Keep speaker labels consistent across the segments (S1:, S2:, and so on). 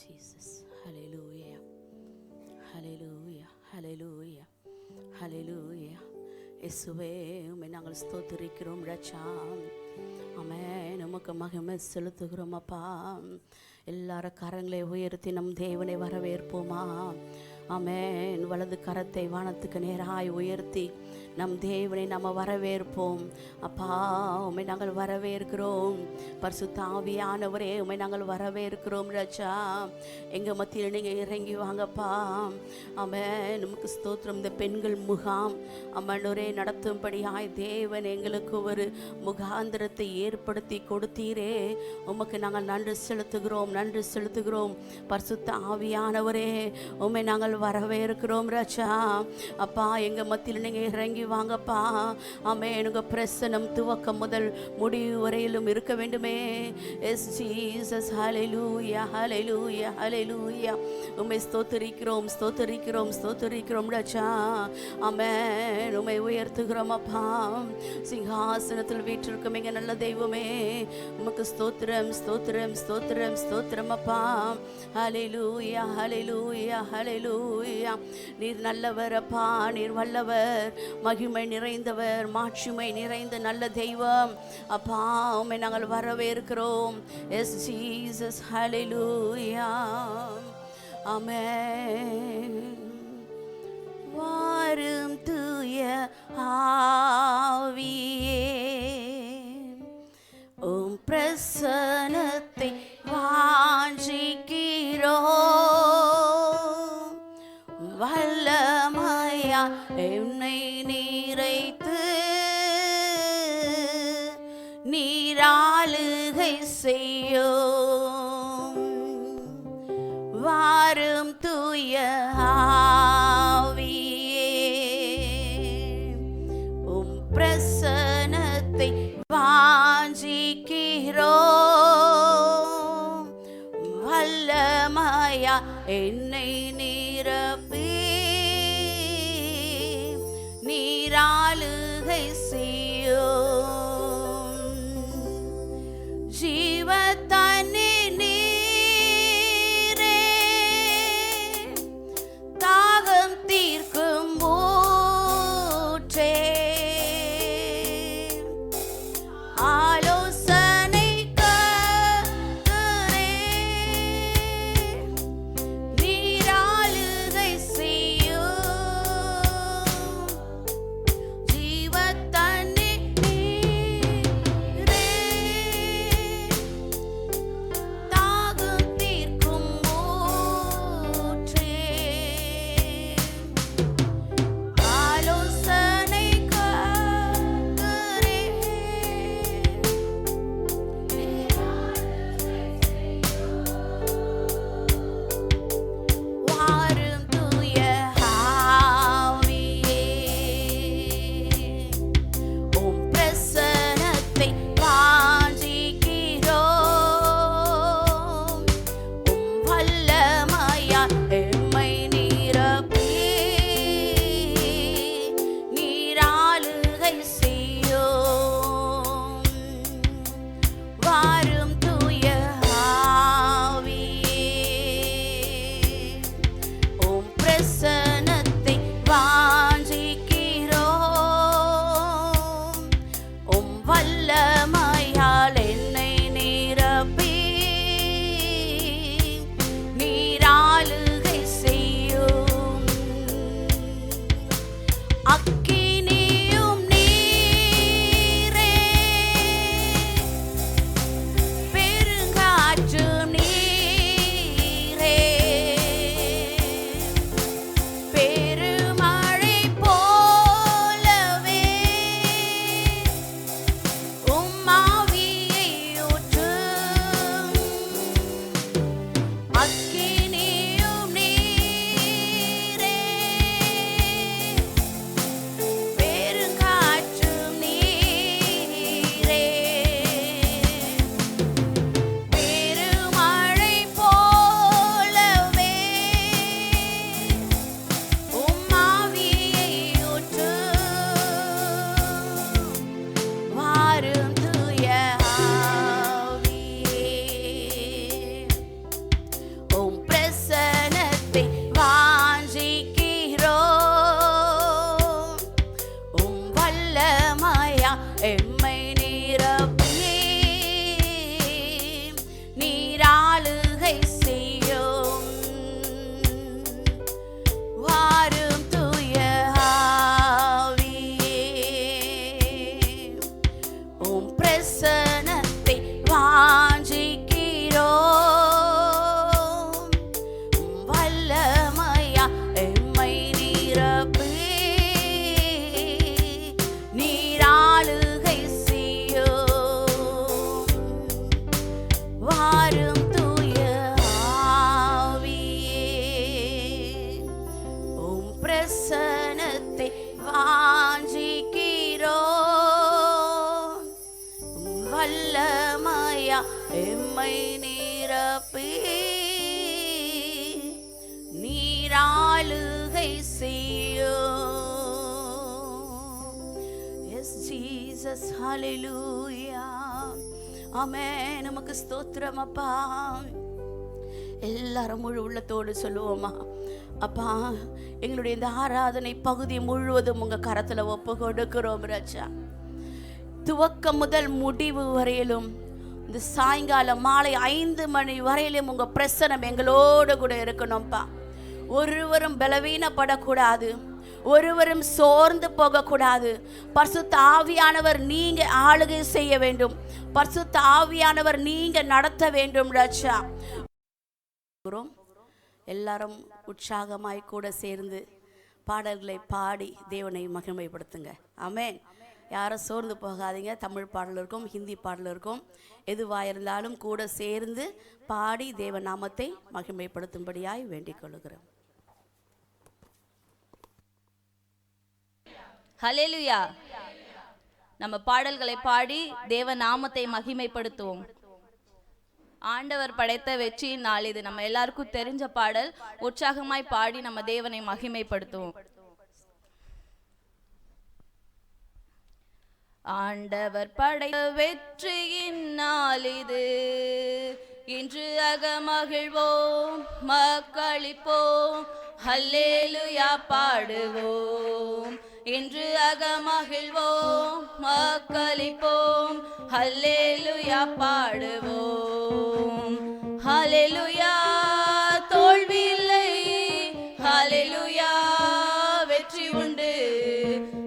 S1: Jesus. Hallelujah. Hallelujah. Hallelujah. Hallelujah. இயேசுவே உம்மை நாங்கள் ஸ்தோத்திரிக்கிறோம் ராஜா. ஆமென். உமக்கு மகிமை செலுத்துகிறோம் அப்பா. எல்லாரும் கரங்களை உயர்த்தி நம் தேவனை வரவேற்போமா? ஆமென். வலது கரத்தை வானத்துக்கு நேராய் உயர்த்தி நம் தேவனை நம்ம வரவேற்போம். அப்பா உம்மை நாங்கள் வரவேற்கிறோம். பரிசுத்த ஆவியானவரே உம்மை நாங்கள் வரவேற்கிறோம் ராஜா. எங்கள் மத்தியில் நீங்கள் இறங்கி வாங்கப்பா. ஆமென். நமக்கு ஸ்தோத்திரம். இந்த பெண்கள் முகாம் அம்மனோரே நடத்தும்படியாய் தேவன் எங்களுக்கு ஒரு முகாந்திரத்தை ஏற்படுத்தி கொடுத்தீரே. உமக்கு நாங்கள் நன்றி செலுத்துகிறோம், நன்றி செலுத்துகிறோம். பரிசுத்த ஆவியானவரே உம்மை நாங்கள் வரவேற்கிறோம் ராஜா. அப்பா எங்கள் மத்தியில் நீங்கள் இறங்கி வாங்கப்பா. ஆமென். உங்க பிரசனம் துவக்கம் முதல் முடிவு வரையிலும் இருக்க வேண்டுமே. Yes Jesus. Hallelujah, hallelujah, hallelujah. உம்மை ஸ்தோத்திரிக்கிறோம், ஸ்தோத்திரிக்கிறோம், ஸ்தோத்திரிக்கிறோம் ராஜா. ஆமென். உம்மை உயர்த்துகிறோம் அப்பா. சிங்காசனத்தில் வீற்றிருக்கும் எங்க நல்ல தெய்வமே, உமக்கு ஸ்தோத்திரம், ஸ்தோத்திரம், ஸ்தோத்திரம், ஸ்தோத்திரம் அப்பா. ஹல்லேலூயா, ஹல்லேலூயா, ஹல்லேலூயா. நீர் நல்லவர் அப்பா, நீர் வல்லவர், மகிமை நிறைந்தவர், மாட்சிமை நிறைந்த நல்ல தெய்வம் அப்பா. உம்மை நாங்கள் வரவேற்கிறோம். Yes Jesus. ஹல்லேலூயா. ஆமென். வாரும் தூய ஆவியே, உம் பிரசன்னத்தை வாஞ்சிக்கிறோம். வல்லமையா என்னை நிறைத்து நீராளுகை செய்யும். வாரும் தூய ஆவியே, உம் பிரசன்னத்தை வாஞ்சிக்கிறோம். வல்லமையா என்னை நிரப்பி நீராளுகை செய்யும். ஜீவத்தண்ணி நீரே, தாகம் தீர்க்கும் ஊற்றே, ஆலோசனை கர்த்தரே, நீராளுகை செய்யும். ஜீவத்தண்ணி நீரே, தாகம் தீர்க்கும் ஊற்றே, ஆலோசனை கர்த்தரே, வாரும் தூய ஆவியே, உம் பிரசன்னத்தை வாஞ்சிக்கிறோம். உம் வல்லமையா எம்மை நிரப்பி நீராளுகை செய்யும். வாரும் தூய ஆவியே, உம் பிரசன்னத்தை வாஞ்சிக்கிறோம். உம் வல்லமையால் என்னை நிரப்பி நீராளுகை செய்யும். அக்கினியும் நீரே, பெருங்காற்றும் நீரே, ஹல்லேலூயா. ஆமென். நமக்கு ஸ்தோத்திரம் அப்பா. எல்லாரும் முழு உள்ளத்தோடு சொல்லுவோமா, அப்பா எங்களுடைய இந்த ஆராதனை பகுதி முழுவதும் உங்க கரத்துல ஒப்பு கொடுக்கிறோம் ராஜா. துவக்கம் முதல் முடிவு வரையிலும், இந்த சாயங்காலம் மாலை 5 மணி வரையிலும் உங்க பிரசனம் எங்களோடு கூட இருக்கணும்ப்பா. ஒருவரும் பலவீனப்படக்கூடாது, ஒருவரும் சோர்ந்து போகக்கூடாது. பரிசுத்த ஆவியானவர் நீங்க ஆளுகை செய்ய வேண்டும், பரிசுத்த ஆவியானவர் நீங்க நடத்த வேண்டும் ராஜா. எல்லாரும் உற்சாகமாய் கூட சேர்ந்து பாடல்களை பாடி தேவனை மகிமைப்படுத்துங்க. ஆமென். யாரும் சோர்ந்து போகாதீங்க. தமிழ் பாடல் இருக்கும், ஹிந்தி பாடல் இருக்கும், எதுவாக இருந்தாலும் கூட சேர்ந்து பாடி தேவ நாமத்தை மகிமைப்படுத்தும்படியாய் வேண்டிக் கொள்கிறோம்.
S2: ஹல்லேலூயா. நம்ம பாடல்களை பாடி தேவ நாமத்தை மகிமைப்படுத்துவோம். ஆண்டவர் படைத்த வெற்றியின் நாள் இது. நம்ம எல்லாருக்கும் தெரிஞ்ச பாடல். உற்சாகமாய் பாடி நம்ம தேவனை மகிமைப்படுத்துவோம். ஆண்டவர் படைத்த வெற்றியின் நாள் இது, இன்று அகமகிழ்வோம் மக்களிப்போம், ஹல்லேலூயா பாடுவோம். இன்று அகமகிழ்வோம் மக்களிப்போம், ஹல்லேலூயா பாடுவோம். ஹல்லேலூயா தோல்வி இல்லை, ஹல்லேலூயா வெற்றி உண்டு,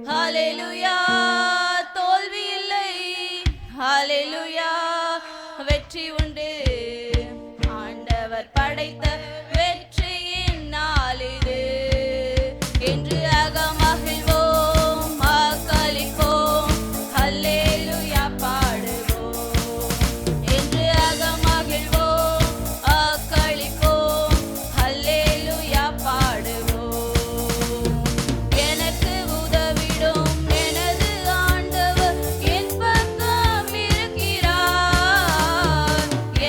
S2: ஹல்லேலூயா தோல்வி இல்லை, ஹல்லேலூயா வெற்றி உண்டு. ஆண்டவர் படைத்த வெற்றியின் நாள் இது, இன்று அகமகிழ்வோம் மக்களிப்போம், ஹல்லேலூயா பாடுவோம். இன்று அகமகிழ்வோம் மக்களிப்போம், ஹல்லேலூயா பாடுவோம். எனக்கு உதவிடும் எனது ஆண்டவர் என் பக்கம் இருக்கிறார்.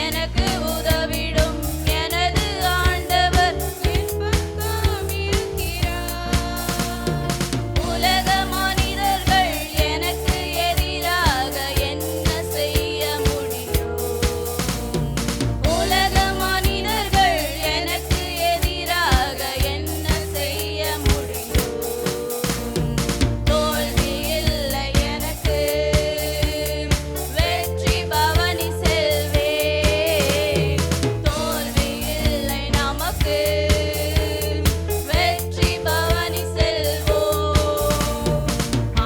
S2: எனக்கு உதவிடும் எனது ஆண்டவர் என் பக்கம் இருக்கிறார். உலக மனிதர்கள் எனக்கு எதிராக என்ன செய்ய முடியும்? உலக மனிதர்கள் எனக்கு எதிராக என்ன செய்ய முடியும்? தோல்வி இல்லை எனக்கு, வெற்றி பவனி செல்வேன். தோல்வி இல்லை நமக்கு, வெற்றி பவனி செல்வோம்.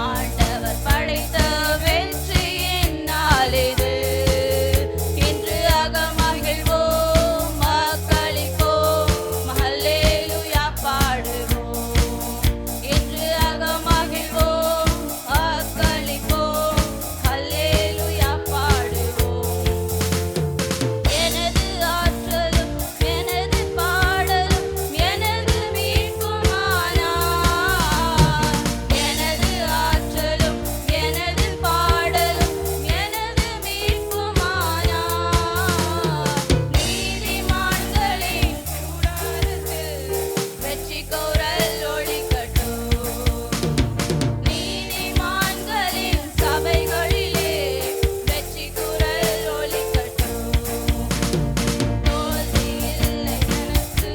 S2: ஆண்டவர் படைத்த வெற்றியின் நாள் இது, இன்று அகமகிழ்வோம் மக்களிப்போம், ஹல்லேலூயா பாடுவோம். இன்று அகமகிழ்வோம் மக்களிப்போம், ஹல்லேலூயா பாடுவோம். எனது ஆற்றலும் எனது பாடலும் எனது மீட்புமானார். எனது ஆற்றலும் எனது பாடலும் எனது மீட்புமானார். நீதிமான்களின் கூடாரத்தில் வெற்றி கோரல் ஒலிக்கட்டும். நீதிமான்களின் சபைகளிலே வெற்றி குரல் ஒலிக்கட்டும். தோல்வி இல்லை எனக்கு,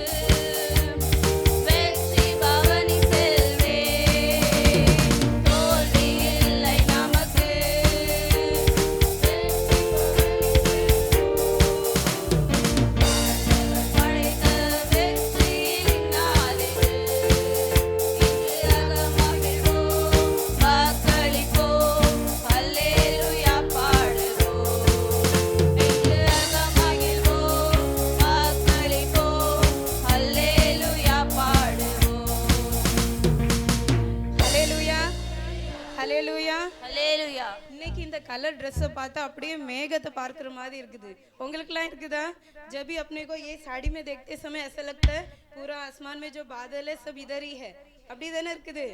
S2: வெற்றி பவனி செல்வேன். தோல்வி இல்லை நமக்கு, வெற்றி பவனி செல்வோம். படைத்த வெற்றியின் நாள் இது, இன்று அகமகிழ்வோம் மக்களிப்போம், ஹல்லேலூயா பாடுவோம். இன்று அகமகிழ்வோம் மக்களிப்போம், ஹல்லேலூயா பாடுவோம்.
S3: ஹல்லேலூயா ஹல்லேலூயா.
S2: ஹல்லேலூயா.
S3: இன்னைக்கு இந்த கலர் ड्रेसை பார்த்தா அப்படியே மேகத்தை பார்க்குற மாதிரி இருக்குது. உங்களுக்குலாம் இருக்குதா? जब भी अपने को ये साड़ी में देखते समय ऐसा लगता है पूरा आसमान में जो बादल है सब इधर ही है. அப்படி தானே இருக்குது?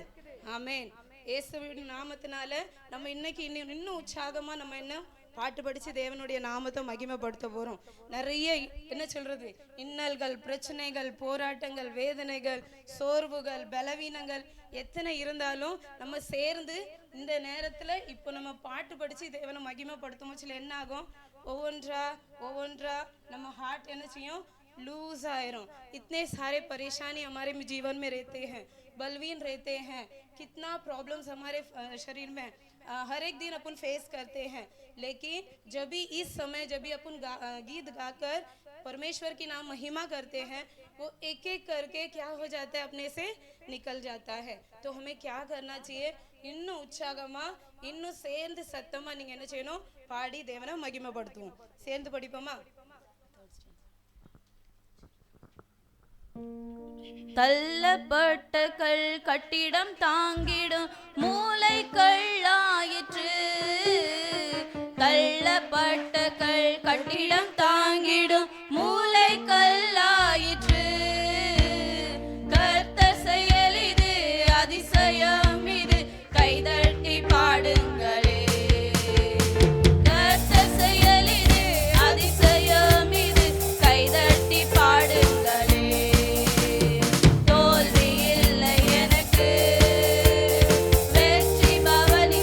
S3: ஆமென். இயேசுவின் நாமத்தினால நம்ம இன்னைக்கு இன்னும் உற்சாகமா நம்ம என்ன பாட்டு படித்து தேவனுடைய நாமத்தை மகிமைப்படுத்த போகிறோம். நிறைய என்ன சொல்கிறது, இன்னல்கள், பிரச்சனைகள், போராட்டங்கள், வேதனைகள், சோர்வுகள், பலவீனங்கள் எத்தனை இருந்தாலும் நம்ம சேர்ந்து இந்த நேரத்தில் இப்போ நம்ம பாட்டு படித்து தேவனை மகிமைப்படுத்தும் போது என்ன ஆகும், ஒவ்வொன்றா நம்ம ஹார்ட் என்ன செய்யும், लूज आयरों. इतने सारे परेशानी हमारे जीवन में रहते हैं, बलवीन रहते हैं, कितना प्रॉब्लम्स हमारे शरीर में हर एक दिन अपन फेस करते हैं. लेकिन जब भी इस समय जब भी अपन गीत गाकर परमेश्वर की नाम महिमा करते हैं, वो एक एक करके क्या हो जाता है, अपने से निकल जाता है. तो हमें क्या करना चाहिए, इन्नु उत्साहमा इन्नु சேர்ந்து சத்தமா நீங்க என்ன செய்யணும், பாடி தேவனை மகிமைப்படுத்துவோம். சேர்ந்து படிப்போமா?
S2: தள்ளப்பட்ட கல் கட்டிடம் தாங்கிடும் மூளை கல்லாயிற்று. தள்ளப்பட்ட கல் கட்டிடம் தாங்கிடும் மூளை கல்லாயிற்று. கர்த்தர் செயல் இது அதிசயம் இது, கைதட்டி பாடுங்களே. கர்த்தர் செயல் இது அதிசயம் இது, கைதட்டி பாடுங்களே. தோல்வி இல்லை எனக்கு, வெற்றி பவனி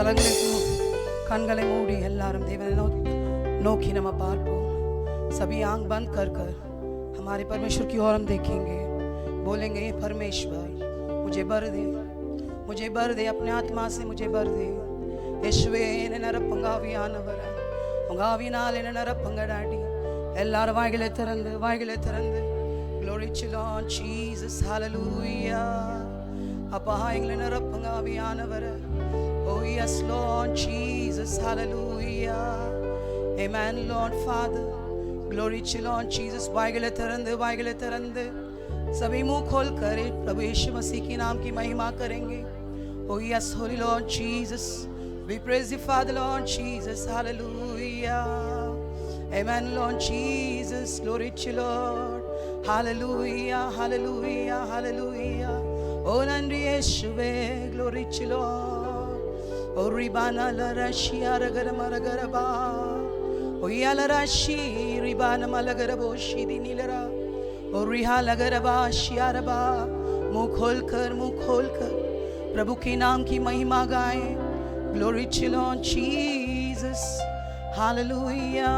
S4: கண்களை மூடி எல்லாரும் தேவனை नोखी நம்ம பார்ப்போம் सभी आंख बंद कर कर हमारे परमेश्वर की ओर हम देखेंगे बोलेंगे परमेश्वर मुझे बर दे अपने आत्मा से मुझे बर दे यीशुवे ने नरपंगावियानवर उंगाविनाले नरपंगडाडी எல்லாரும் வாய்களை திறந்து glory to Lord Jesus hallelujah அப்பா எங்களை நிரப்புங்காவியானவர் oh yes Lord Jesus hallelujah amen Lord Father glory to Lord Jesus वाइगले तरंदे सभी मुंह खोल कर प्रभु यीशु मसीह के नाम की महिमा करेंगे oh yes holy Lord Jesus we praise you Father Lord Jesus hallelujah amen Lord Jesus glory to Lord hallelujah hallelujah hallelujah oh nandri yeshuve glory to Lord oh ribana la rashia ragara maragara ba oh yala rashi ribana malagara boshi dinilera oh riha lagara ba shiaraba मुंह खोलकर प्रभु के नाम की महिमा गाएं glory to Lord Jesus hallelujah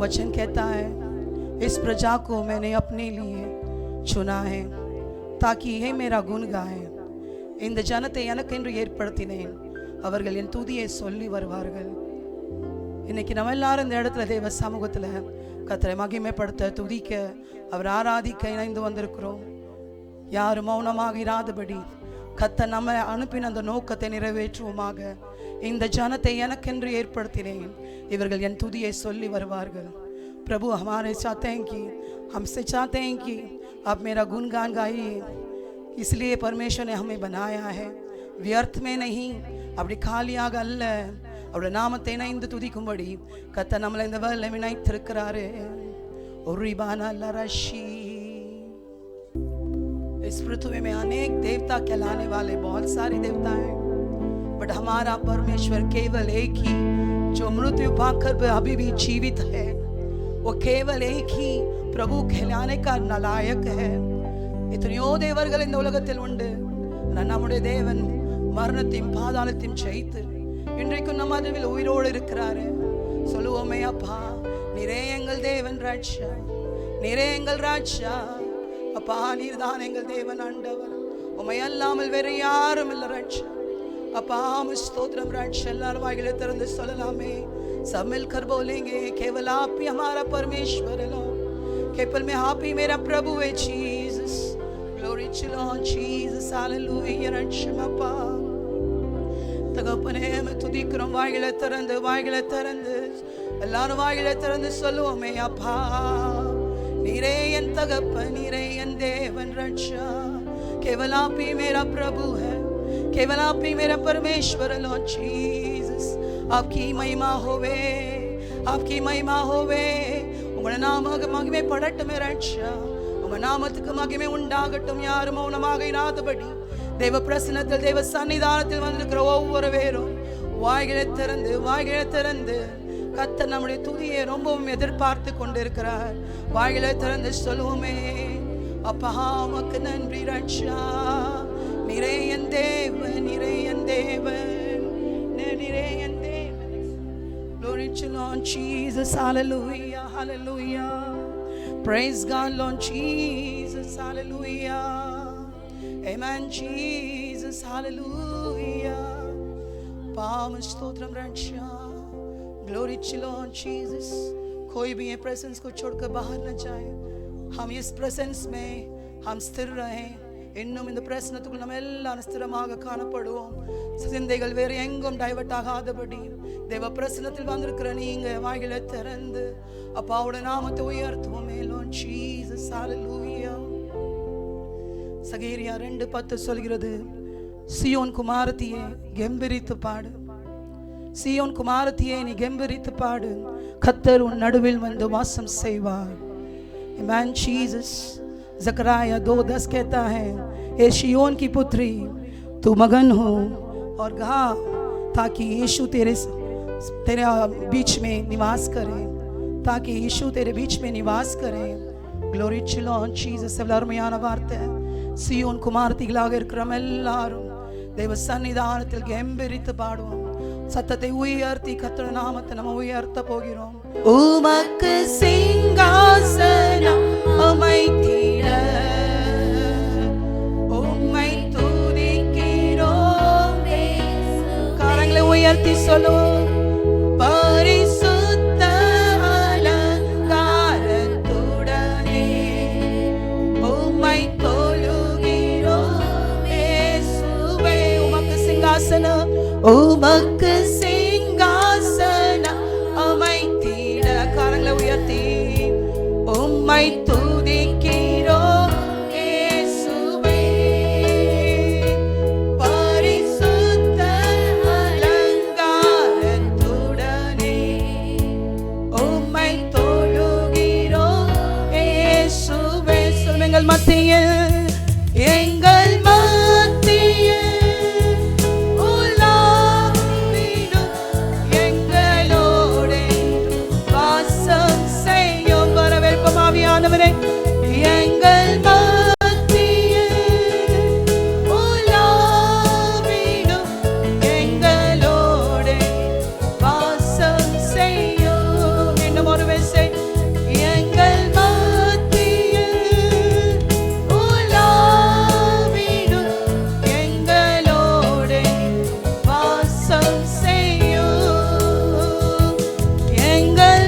S4: वचन कहता है इस प्रजा को मैंने अपने लिए चुना है ताकि ये मेरा गुण गाए இந்த ஜனத்தை எனக்கென்று ஏற்படுத்தினேன் அவர்கள் என் துதியை சொல்லி வருவார்கள் இன்னைக்கு நம்ம எல்லாரும் இந்த இடத்துல தேவ சமூகத்துல கர்த்தரை மகிமைப்படுத்த துதிக்க அவர் ஆராதிக்க இணைந்து வந்திருக்கிறோம் யாரும் மௌனமாக இராதபடி கர்த்தர் நம்மை அனுப்பின அந்த நோக்கத்தை நிறைவேற்றுவோமாக இந்த ஜனத்தை எனக்கென்று ஏற்படுத்தினேன் இவர்கள் என் துதியை சொல்லி வருவார்கள் प्रभु हमारे चाहते हैं कि हमसे चाहते हैं कि आप मेरा गुणगान गाइए इसलिए परमेश्वर ने हमें बनाया है व्यर्थ में नहीं அப்படி காலியாக அல்ல அவருடைய நாமத்தை இணைந்து துதிக்கும்படி கர்த்தர் நம்மளை இந்த வேளையில இணைத்திருக்கிறாரு ஒரு बाना लरशी इस पृथ्वी में अनेक देवता कहलाने वाले बहुत सारे देवता हैं बट हमारा परमेश्वर केवल एक ही जो मृत्यु पाकर अभी भी जीवित है वो केवल एक ही प्रभु कहलाने का नालायक है எத்தனையோ தேவர்கள் இந்த உலகத்தில் உண்டு நம்முடைய தேவன் மரணத்தையும் பாதாளத்தையும் ஜெயித்து இன்றைக்கும் நம்ம நடுவில் உயிரோடு இருக்கிறாரு சொல்லுவோமே அப்பா நீரே எங்கள் தேவன் ராஜா நீரே எங்கள் ராஜா அப்பா நீர்தான் எங்கள் தேவன் ஆண்டவர் உம்மை அல்லாமல் வேற யாரும் இல்லை ராஜா அப்பா ஸ்தோத்திரம் ராஜா எல்லாரும் வாயில திறந்து சொல்லலாமே सब मिलकर बोलेंगे केवल आप ही हमारा परमेश्वर है केवल में आप ही मेरा प्रभु है Jesus glory to Lord Jesus hallelujah रक्षमापा தகப்பனே துதிக்கிறோம் வாயில திறந்து எல்லாரும் வாயில திறந்து சொல்லுவோமே அப்பா நீரே என் தகப்பன் நீரே என் தேவன் ரட்சா केवल आप ही मेरा प्रभु है केवल आप ही मेरा परमेश्वर है लॉर्ड जीसस आपकी महिमा होवे உங்களுடைய நாமத்துக்கு மகிமை படட்டும் ரட்சா உங்க நாமத்துக்கு மகிமை உண்டாகட்டும் யாரும் மௌனமாக இராதபடி தேவ பிரசன்னத்தில் தேவ சன்னிதானத்தில் வந்திருக்கிற ஒவ்வொரு பேரும் வாய்களை திறந்து கர்த்தர் நம்முடைய துதியை ரொம்பவும் எதிர்பார்த்து கொண்டிருக்கிறார் வாய்களை திறந்து சொல்லுவோமே அப்பா உமக்கு நன்றி ரட்சா நீரே என் தேவன் நீரே என் தேவன் நீரே என் தேவன் glory to Lord Jesus hallelujah hallelujah praise God Lord Jesus hallelujah amen Jesus hallelujah palm stotram Raksha glory to Lord Jesus कोई भी ये प्रेजेंस को छोड़कर बाहर न जाए हम इस प्रेजेंस में हम स्थिर रहें இன்னும் இந்த பிரசன்னத்துக்குள் நம்ம எல்லாரும் ஸ்திரமாக காணப்படுவோம் சிந்தைகள் வேறு எங்கும் டைவர்ட் ஆகாதபடி தேவ பிரசன்னத்தில் வந்திருக்கிற நீங்க வாய்களை திறந்து அப்பாவோட நாமத்தை உயர்த்துவோமே Lord Jesus hallelujah சகரியா 2:10 சொல்கிறது சியோன் குமாரத்தியே கெம்பீரித்து பாடு சியோன் குமாரத்தியே நீ கெம்பீரித்து பாடு கர்த்தர் உன் நடுவில் வந்து வாசம் செய்வார் Amen Jesus ज़करिया 2:10 कहता है ए शियोन की पुत्री तू मगन हो और गा ताकि यीशु तेरे बीच में निवास करे ताकि यीशु तेरे बीच में निवास करे ग्लोरी टू लॉर्ड जीसस எல்லாரும் யான வார்த்தை சியோன் குமாரத்திகளாக இருக்கிறோம் எல்லாரும் தேவ சன்னிதானத்தில் கெம்பீரித்து பாடுவோம். சத்தத்தை உயர்த்தி கர்த்தருடைய நாமத்தை நம்ம உயர்த்த போகிறோம். உமக்கு சிங்காசனம் அமைத்திட உம்மை துதிக்கிறோம். கரங்களை உயர்த்தி சொல்லுவோம். பரிசுத்த அலங்காரத்துடனே உம்மை தொழுகிறோம் இயேசுவே. உமக்கு சிங்காசனம் உமக்கு சிங்காசனம் அமைத்திட கரங்களை உயர்த்தி உம்மை துதிக்கிறோம் இயேசுவே. பரிசுத்த அலங்காரத்துடனே உம்மை தொழுகிறோம் இயேசுவே. சொல்லுங்கள் மத்தியில் எங்கள் மத்தியில் எங்கள் மத்தியில் உலாவிடும் எங்களோடு வாசம் செய்யும். இன்னும் ஒரு விசை. எங்கள் மத்தியில் உலாவிடும் எங்களோடு வாசம் செய்யும். எங்கள்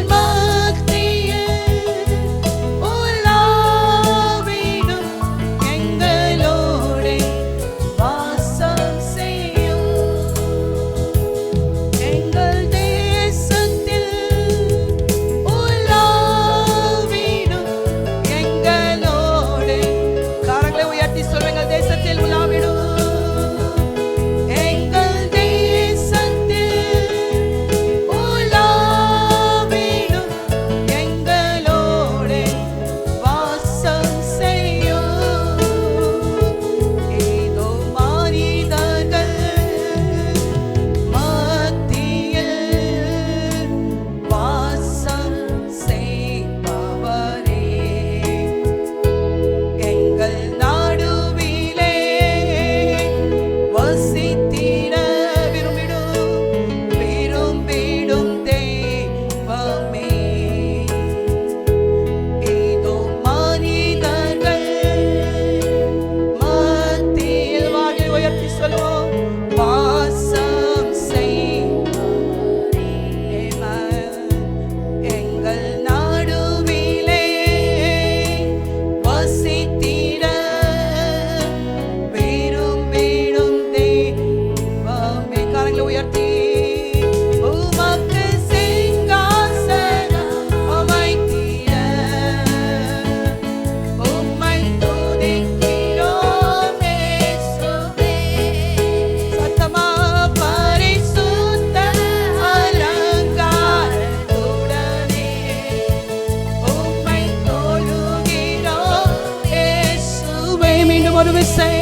S4: ஒரு விசை.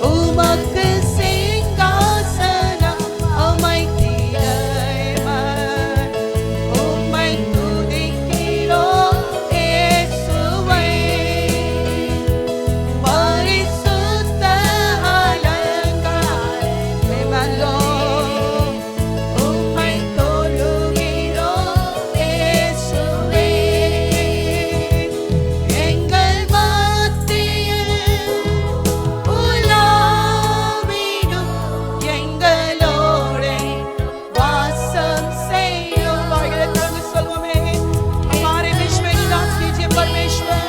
S4: உமக்கு சிங்காசனம் அமைத்திட உம்மை துதிக்கிறோம் இயேசுவே. பரிசுத்த அலங்காரத்திலோ உம்மை தொழுகிறோம் இயேசுவே. எங்கள் மத்தியில் உலாவிடும் எங்களோடு வாசம் செய்யும். வாய்களை திறந்து சொல்வோமே. हमारे बीच में निवास कीजिए परमेश्वर.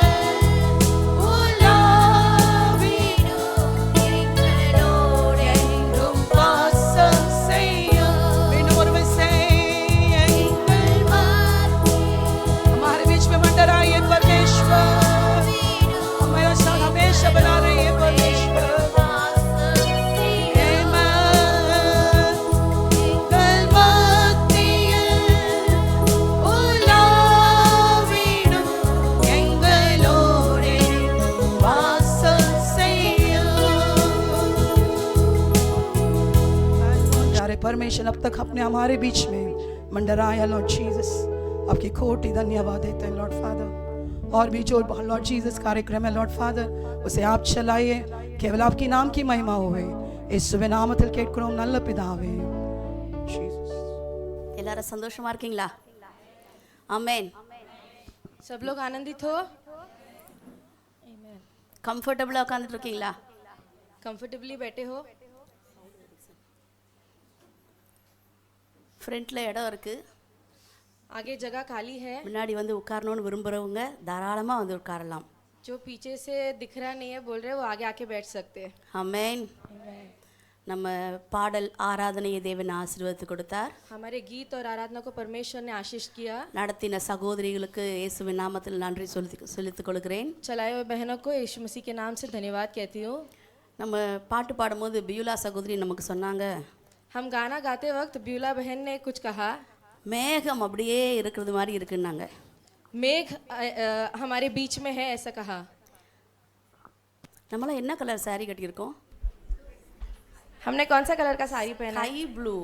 S4: परमेश्वर अब तक अपने हमारे बीच में मंडराया लॉर्ड जीसस, आपकी कोटि धन्यवाद देते हैं लॉर्ड फादर. और भी जो लॉर्ड जीसस कार्यक्रम है लॉर्ड फादर, उसे आप चलाइए, केवल आपकी नाम की महिमा होवे. இயேசுவின் நாமத்தில் கேட்கிறோம் நல்ல பிதாவே. Jesus.
S1: எல்லாரும் சந்தோஷமா இருக்கீங்களா? ஆமென்.
S3: सब लोग आनंदित हो?
S1: கம்ஃபர்டபுளா உட்கார்ந்துட்டு இருக்கீங்களா?
S3: कंफर्टेबली बैठे हो?
S1: ஃப்ரண்ட்ல இடம் இருக்கு.
S3: आगे जगह खाली है.
S1: முன்னாடி வந்து உட்காரணும்னு விரும்புறவங்க தாராளமா வந்து உட்காரலாம்.
S3: जो पीछे से दिख रहा नहीं है बोल रहे वो आगे आके बैठ सकते हैं.
S1: ஆமென். நம்ம பாடல் ஆராதனையை தேவன் ஆசீர்வாதத்தை கொடுத்தார்.
S3: हमारे गीत और आराधना को परमेश्वर ने आशीष किया.
S1: நடத்தின சகோதரிகளுக்கு இயேசுவின் நாமத்தில் நன்றி சொல்லித்துக் கொள்கிறேன்.
S3: चलाए हुए बहनों को यीशु मसीह के नाम से धन्यवाद कहती हूँ.
S1: நம்ம பாட்டு பாடும்போது பியூலா சகோதரி நமக்கு சொன்னாங்க,
S3: हम गाना गाते वक्त ब्यूला बहन ने कुछ कहा.
S1: மேகம் அப்படியே இருக்கிறது மாதிரி இருக்குன்னாங்க.
S3: मेघ हमारे बीच में है ऐसा कहा.
S1: நம்மளாம் என்ன கலர் saree கட்டியிருக்கோம்?
S3: हमने कौन सा कलर का साड़ी पहना?
S1: Sky blue.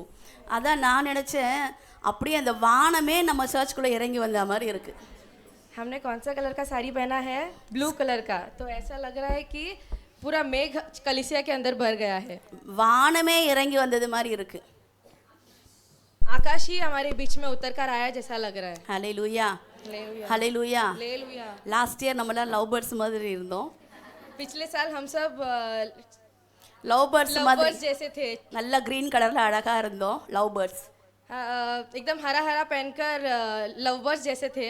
S1: அதான் நான் நினைச்சேன் அப்படியே அந்த வானமே நம்ம சர்ச்சுக்குள்ள இறங்கி வந்த மாதிரி இருக்கு.
S3: हमने कौन सा कलर का साड़ी पहना है? ब्लू कलर का. तो ऐसा लग रहा है कि पूरा मेघ कलीसिया के अंदर भर गया है.
S1: வானமே இறங்கி வந்தது மாதிரி இருக்கு.
S3: आकाश ही हमारे बीच में उतर कर आया जैसा लग रहा है.
S1: ஹல்லேலூயா,
S3: हालेलुया.
S1: ஹல்லேலூயா.
S3: हालेलुया.
S1: லாஸ்ட் இயர் நம்மளாம் லவ் பேர்ட்ஸ் மாதிரி இருந்தோம்.
S3: पिछले साल हम सब
S1: லவ் பேர்ட்ஸ் மாதிரி
S3: लवर्स जैसे थे.
S1: நல்ல கிரீன் கலர்ல அழகா இருந்தோம். Love birds.
S3: एकदम हरा हरा पहनकर लवर्स जैसे थे.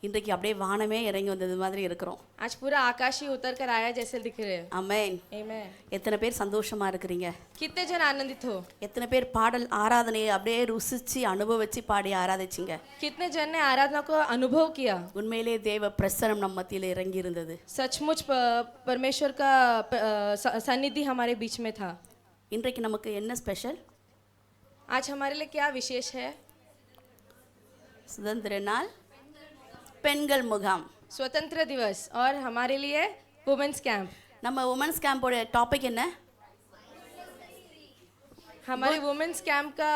S1: இன்றைக்கு அப்படியே வானமே இறங்கி வந்தது மாதிரி இருக்கிறோம்.
S3: आज पूरा आकाश ही उतर कर आया जैसे दिख रहे हैं.
S1: ஆமென்.
S3: आमीन.
S1: எத்தனை பேர் சந்தோஷமா இருக்கிறீங்க?
S3: कितने जन आनंदित हो?
S1: எத்தனை பேர் பாடல் ஆராதனையை அப்படியே ருசிச்சு அனுபவிச்சு பாடி ஆராதிச்சிங்க?
S3: कितने जन ने आराधना को अनुभव किया?
S1: உண்மையிலே தேவ பிரசன்னம் நம்ம மத்தியில இறங்கி இருந்தது.
S3: सचमुच परमेश्वर का सानिध्य हमारे बीच में था.
S1: இன்றைக்கு நமக்கு என்ன ஸ்பெஷல்?
S3: आज हमारे लिए क्या विशेष है?
S1: சுதந்திர நாள், பெண்கள் முகாம்.
S3: स्वतंत्र दिवस और हमारे लिए वुमेन्स कैंप.
S1: நம்ம உமன்ஸ் கேம்போட டாபிக் என்ன?
S3: हमारे वुमेन्स कैंप का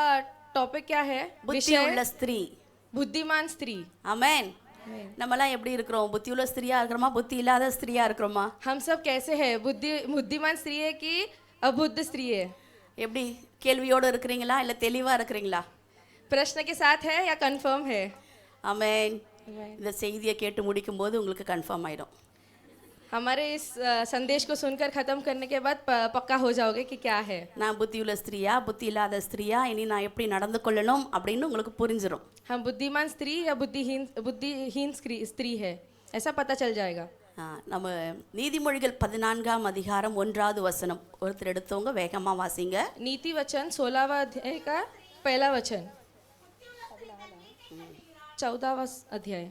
S3: टॉपिक क्या है?
S1: புத்தி உள்ள ஸ்திரீ.
S3: बुद्धिमान स्त्री.
S1: ஆமென். நம்மலாம் எப்படி இருக்கிறோம்? புத்தி உள்ள ஸ்திரியா இருக்கிறோமா, புத்தி இல்லாத ஸ்திரியா இருக்கிறோமா?
S3: हम सब कैसे हैं? बुद्धिमान स्त्री है कि अबुद्ध स्त्री है?
S1: எப்படி கேள்வியோடு இருக்கிறீங்களா இல்ல தெளிவா இருக்கிறீங்களா?
S3: प्रश्न के साथ है या कंफर्म है?
S1: ஆமென். இந்த செய்தியை கேட்டு முடிக்கும் போது உங்களுக்கு கன்ஃபார்ம் ஆயிடும்.
S3: हमारे इस संदेश को सुनकर खत्म करने के बाद पक्का हो जाओगे कि क्या है.
S1: நான் புத்தி உள்ள ஸ்திரியா புத்தி இல்லாத ஸ்திரியா இனி நான் எப்படி நடந்து கொள்ளணும் அப்படின்னு உங்களுக்கு புரிஞ்சிடும்.
S3: हम बुद्धिमान स्त्री या बुद्धिहीन स्त्री है ऐसा पता चल जाएगा.
S1: நம்ம நீதிமொழிகள் 14ஆம் அதிகாரம் 1வது வசனம் ஒருத்தர் எடுத்தவங்க வேகமா வாசிங்க.
S3: नीति वचन 16वां अध्याय का पहला वचन. 14वां अध्याय.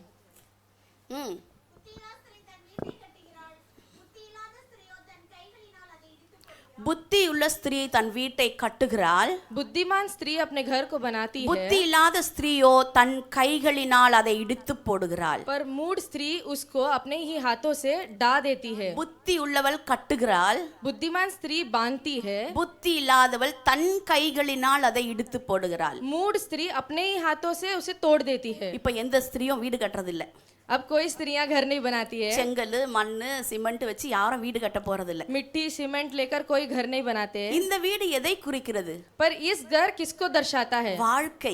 S1: புத்தி உள்ள ஸ்திரீ தன் வீட்டை கட்டுகிறாள்.
S3: बुद्धिमान स्त्री अपने घर को बनाती है.
S1: புத்தி இல்லாத ஸ்திரீயோ தன் கைகளினால் அதை இடித்து போடுகிறாள்.
S3: पर मूढ़ स्त्री उसको अपने ही हाथों से डा देती है.
S1: புத்தி உள்ளவள் கட்டுகிறாள்.
S3: बुद्धिमान स्त्री बांधती है.
S1: புத்தி இல்லாதவள் தன் கைகளினால் அதை இடித்து போடுகிறாள்.
S3: मूढ़ स्त्री अपने ही हाथों से उसे तोड़ देती है.
S1: இப்ப எந்த ஸ்திரீயும் வீடு கட்டுறதில்ல.
S3: अब कोई स्त्रियां घर नहीं बनाती है.
S1: செங்கல் மண்ணு சிமெண்ட் வச்சு யாரும் வீடு கட்ட போறதில்ல.
S3: मिट्टी सीमेंट लेकर कोई घर नहीं बनाते.
S1: இந்த வீடு எதை குறிக்கிறது?
S3: पर इस घर किसको दर्शाता है?
S1: வாழ்க்கை.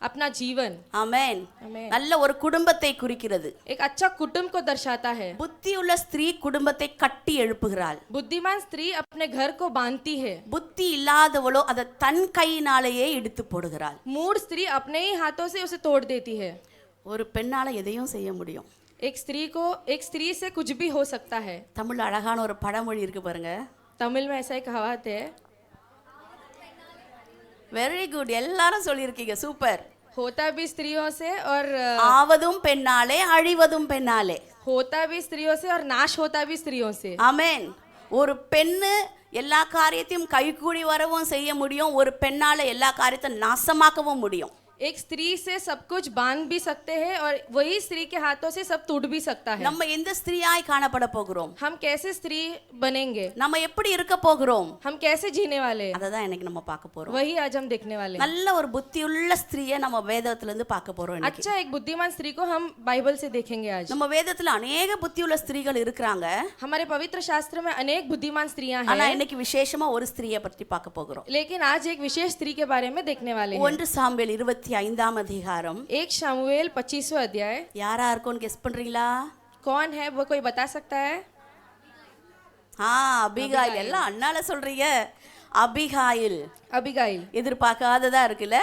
S3: अपना जीवन.
S1: ஆமென்.
S3: आमीन.
S1: நல்ல ஒரு குடும்பத்தை குறிக்கிறது.
S3: एक अच्छा कुटुंब को दर्शाता है.
S1: புத்தியுள்ள ஸ்திரீ குடும்பத்தை கட்டி எழுப்புகிறாள்.
S3: बुद्धिमान स्त्री अपने घर को बांधती है.
S1: புத்தி இல்லாதவளோ அதை தன் கையினாலேயே இடித்து போடுகிறாள்.
S3: मूढ़ स्त्री अपने ही हाथों से उसे तोड़ देती है.
S1: ஒரு பெண்ணால எதையும் செய்ய முடியும்.
S3: एक स्त्री से कुछ भी हो सकता है.
S1: தமிழ் அழகான ஒரு பழமொழி இருக்கு பாருங்க.
S3: तमिल में ऐसा एक कहावत है.
S1: வெரி குட், எல்லாரும் சொல்லியிருக்கீங்க, சூப்பர்.
S3: होता भी स्त्रियों से और
S1: ஆவதும் பெண்ணாலே அழிவதும் பெண்ணாலே.
S3: होता भी स्त्रियों से और नाश होता भी स्त्रियों से.
S1: ஆமென். ஒரு பெண்ணு எல்லா காரியத்தையும் கைகூடி வரவும் செய்ய முடியும். ஒரு பெண்ணால எல்லா காரியத்தையும் நாசமாக்கவும் முடியும்.
S5: एक स्त्री से सब कुछ बांध भी सकते हैं और वही स्त्री के हाथों से सब टूट भी सकता है।
S1: நம்ம எந்த ஸ்திரீயாய் காணப்பட போகிறோம்?
S5: हम कैसे स्त्री बनेंगे,
S1: நம்ம எப்படி இருக்க போகிறோம்?
S5: हम कैसे जीने वाले हैं,
S1: அதை தான் இன்னைக்கு நம்ம பார்க்க போறோம்.
S5: वही आज हम देखने वाले हैं।
S1: நல்ல ஒரு புத்தியுள்ள ஸ்திரியை நம்ம வேதத்துல இருந்து பார்க்க போறோம் இன்னைக்கு.
S5: अच्छा, एक बुद्धिमान स्त्री को हम बाइबल से देखेंगे आज।
S1: நம்ம வேதத்துல अनेक புத்தியுள்ள ஸ்திரீகள் இருக்காங்க.
S5: हमारे पवित्र शास्त्र में अनेक बुद्धिमान स्त्रियां
S1: ஆனா
S5: हैं,
S1: இன்னைக்கு விசேஷமா ஒரு ஸ்திரியை பற்றி பார்க்க போகிறோம்.
S5: लेकिन आज एक विशेष स्त्री के बारे में देखने वाले हैं।
S1: 1 சாமுவேல் 25ஆம் அதிகாரம்.
S5: 1 शमूएल 25वां अध्याय।
S1: யாரா இருக்கும்னு கெஸ் பண்றீங்களா?
S5: कौन है वो, कोई बता सकता है?
S1: அபிகாயில். எல்லாம் அண்ணால சொல்றீங்க. அபிகாயில்.
S5: अबीगाइल।
S1: எதிர்பார்க்காததா இருக்குல்ல?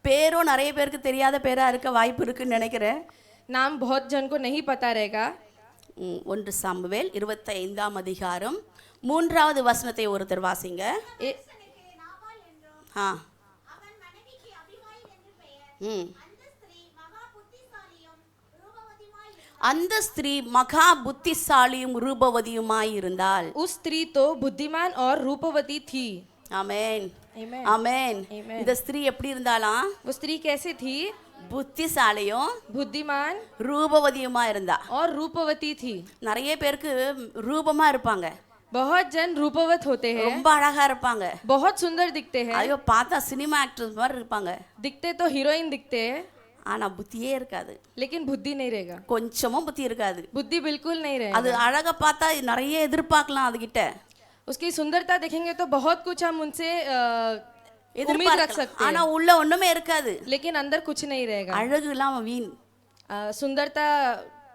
S1: பேரும் நிறைய பேருக்கு தெரியாத பேரா இருக்க வாய்ப்பு இருக்குன்னு நினைக்கிறேன்.
S5: नाम बहुत जन को नहीं पता रहेगा।
S1: 1 சாமுவேல் 25ஆம் அதிகாரம் 3வது வசனத்தை ஒருத்தர் வாசிங்க.
S5: ए-
S1: ஆ ம். அந்த ஸ்திரீ மகா புத்திசாலியும் ரூபவதியுமாய் இருந்தாள்.
S5: उस स्त्री तो बुद्धिमान और रूपवती थी।
S1: ஆமென்.
S5: Amen.
S1: ஆமென்.
S5: Amen.
S1: இந்த ஸ்திரீ எப்படி இருந்தாலாம்?
S5: वो स्त्री कैसे थी?
S1: புத்திசாலியும்
S5: बुद्धिमान
S1: ரூபவதியுமா இருந்தா.
S5: और रूपवती थी।
S1: நிறைய பேருக்கு ரூபமா இருப்பாங்க,
S5: बहुत जन रूपवत होते हैं,
S1: ரொம்ப அழகா இருப்பாங்க,
S5: बहुत सुंदर दिखते हैं,
S1: ஐயோ பார்த்தா சினிமா ஆக்ட்ரஸ் மாதிரி இருப்பாங்க.
S5: दिखते तो हीरोइन दिखते हैं,
S1: ஆனா புத்தியே இருக்காது.
S5: लेकिन बुद्धि नहीं रहेगा,
S1: கொஞ்சமும் புத்தி இருக்காது.
S5: बुद्धि बिल्कुल नहीं
S1: அது
S5: रहेगा।
S1: அழகா பார்த்தா நிறைய எதிர்பார்க்கலாம் அதுகிட்ட.
S5: उसकी सुंदरता देखेंगे तो बहुत कुछ हम उनसे उम्मीद रख
S1: எதிர்பார்க்கலாம்.
S5: सकते
S1: ஆனா
S5: हैं,
S1: உள்ள ஒண்ணுமே இருக்காது.
S5: लेकिन अंदर कुछ नहीं रहेगा।
S1: அழகு இல்லாம வீண்.
S5: सुंदरता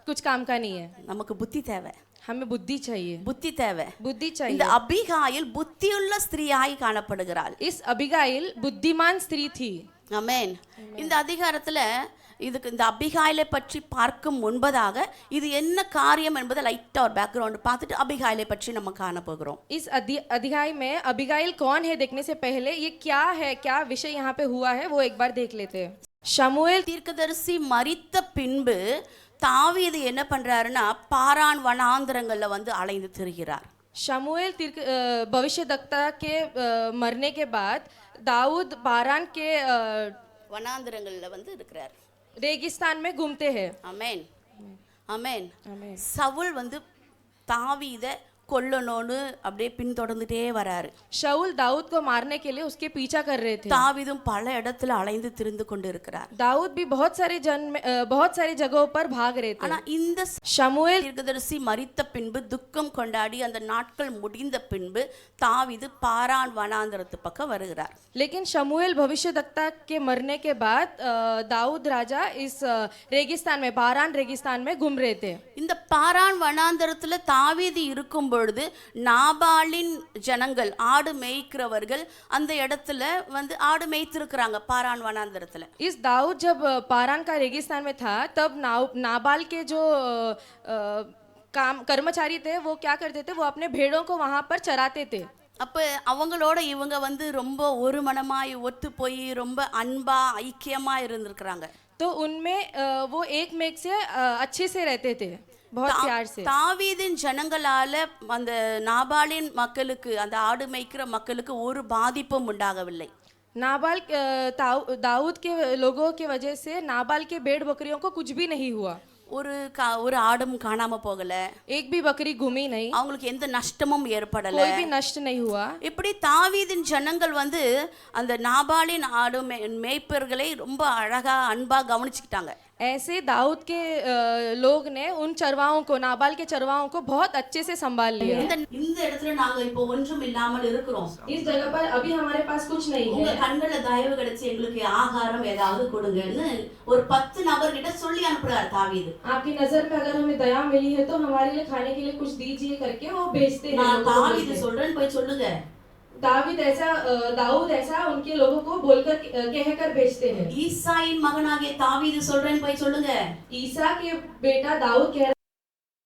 S5: कुछ काम का नहीं है।
S1: நமக்கு புத்தி தேவை,
S5: हमें बुद्धि चाहिए,
S1: புத்தி தேவை.
S5: बुद्धि
S1: இந்த
S5: चाहिए।
S1: அபிகாயில் புத்தியுள்ள ஸ்திரீயாய் காணப்படுகிறாள்.
S5: इस अबीगाइल बुद्धिमान स्त्री थी।
S1: ஆமென். இந்த அதிகாரத்துல இதுக்கு இந்த அபிகாயிலை பற்றி பார்க்கும் முன்பதாக இது என்ன காரியம் என்பதை லைட்டா ஒரு பேக்ரவுண்ட் பார்த்துட்டு அபிகாயிலை பற்றி நம்ம காண போகிறோம்.
S5: इस अध्याय में अबीगाइल कौन है देखने से पहले ये क्या है, क्या विषय यहाँ पे हुआ है, वो एक बार देख लेते हैं। शमूएल
S1: தீர்க்கதரிசி மரித்த பின்பு தாவீது என்ன பண்றாருன்னா பாரான் வனாந்தரங்கள்ல வந்து அலைந்து திரிகிறார்.
S5: शमूएल भविष्यद्वक्ता के मरने के बाद दाऊद पारान के
S1: வனாந்தரங்கள்ல வந்து இருக்கிறார்.
S5: रेगिस्तान में घूमते हैं।
S1: ஆமென். ஆமென்.
S5: आमीन।
S1: சவுல் வந்து தாவீத கொல்லணும்னு அப்படியே பின்தொடர்ந்துட்டே வராரு.
S5: शाऊल दाऊद को मारने के लिए उसके पीछा कर रहे थे।
S1: தாவீதும் பல இடத்துல அலைந்து திரிந்து கொண்டு இருக்கிறார்.
S5: दाऊद भी बहुत सारी जगहों पर भाग रहे थे।
S1: ஆனா இந்த
S5: शमूएल
S1: தீர்க்கதரிசி மரித்த பின்பு துக்கம் கொண்டாடி அந்த நாட்கள் முடிந்த பின்பு தாவீது பாரான் வனாந்தரத்து பக்கம் வருகிறார்.
S5: लेकिन शमूएल भविष्यद्वक्ता के मरने के बाद दाऊद राजा इस रेगिस्तान में पारान रेगिस्तान में घूम रहे थे।
S1: இந்த பாரான் வனாந்தரத்துல தாவீது இருக்கும் பொழுது நாபாலின் ஜனங்கள் ஆடு மேய்க்கிறவர்கள் அந்த இடத்துல வந்து ஆடு மேய்த்திருக்கிறாங்க பாரான் வனாந்தரத்துல.
S5: इस दाऊद जब पारान का रेगिस्तान में था तब नाबाल के जो कर्मचारी थे वो क्या करते थे, वो अपने भेड़ों को वहां पर चराते थे।
S1: அப்ப அவங்களோட இவங்க வந்து ரொம்ப ஒரு மனமாய் ஒத்து போய் ரொம்ப அன்பா ஐக்கியமா இருந்திருக்கிறாங்க.
S5: तो उनमें वो एक मेघ से अच्छे से रहते थे, बहुत प्यार से।
S1: தாவீதின் ஜனங்களால அந்த நாபாலின் மக்களுக்கு அந்த ஆடு மேய்க்கிற மக்களுக்கு ஒரு பாதிப்பும் உண்டாகவில்லை.
S5: नाबाल दाऊद के लोगों की वजह से नाबाल के भेड़ बकरियों को कुछ भी नहीं हुआ,
S1: ஒரு ஆடும் காணாம போகல,
S5: एक भी बकरी घूमी नहीं,
S1: அவங்களுக்கு எந்த நஷ்டமும் ஏற்படல.
S5: कोई भी नष्ट नहीं हुआ।
S1: இப்படி தாவீதின் ஜனங்கள் வந்து அந்த நாபாலின் ஆடு மேய்ப்பர்களை ரொம்ப அழகா அன்பா கவனிச்சுக்கிட்டாங்க.
S5: ऐसे दाऊद के लोग ने उन चरवाहों को, नाबाल के चरवाहों को बहुत अच्छे से संभाल लिया।
S1: இந்த இடத்துல நாங்க இப்போ ஒன்றும் இல்லாமல் இருக்கிறோம்.
S5: इस जगह पर अभी हमारे पास कुछ नहीं
S1: உங்க
S5: है,
S1: கண்ணுல தயவு கிடைச்சு எங்களுக்கு ஆகாரம் ஏதாவது கொடுங்கன்னு ஒரு 10 நபர்கிட்ட சொல்லி அனுப்புறார் தாவீது.
S5: आपकी नजर में अगर हमें दया मिली है तो हमारे लिए खाने के लिए कुछ दीजिए करके वो भेजते हैं।
S1: நான் தாவீது சொல்றேன்னு போய் சொல்லுங்க.
S5: दाऊद ऐसा उनके लोगों को बोलकर कहकर भेजते हैं।
S1: ஈசாயின் மகனாகிய தாவீது சொல்றேன்னு போய் சொல்லுங்க.
S5: ईसा के बेटा दाऊद कह रहा।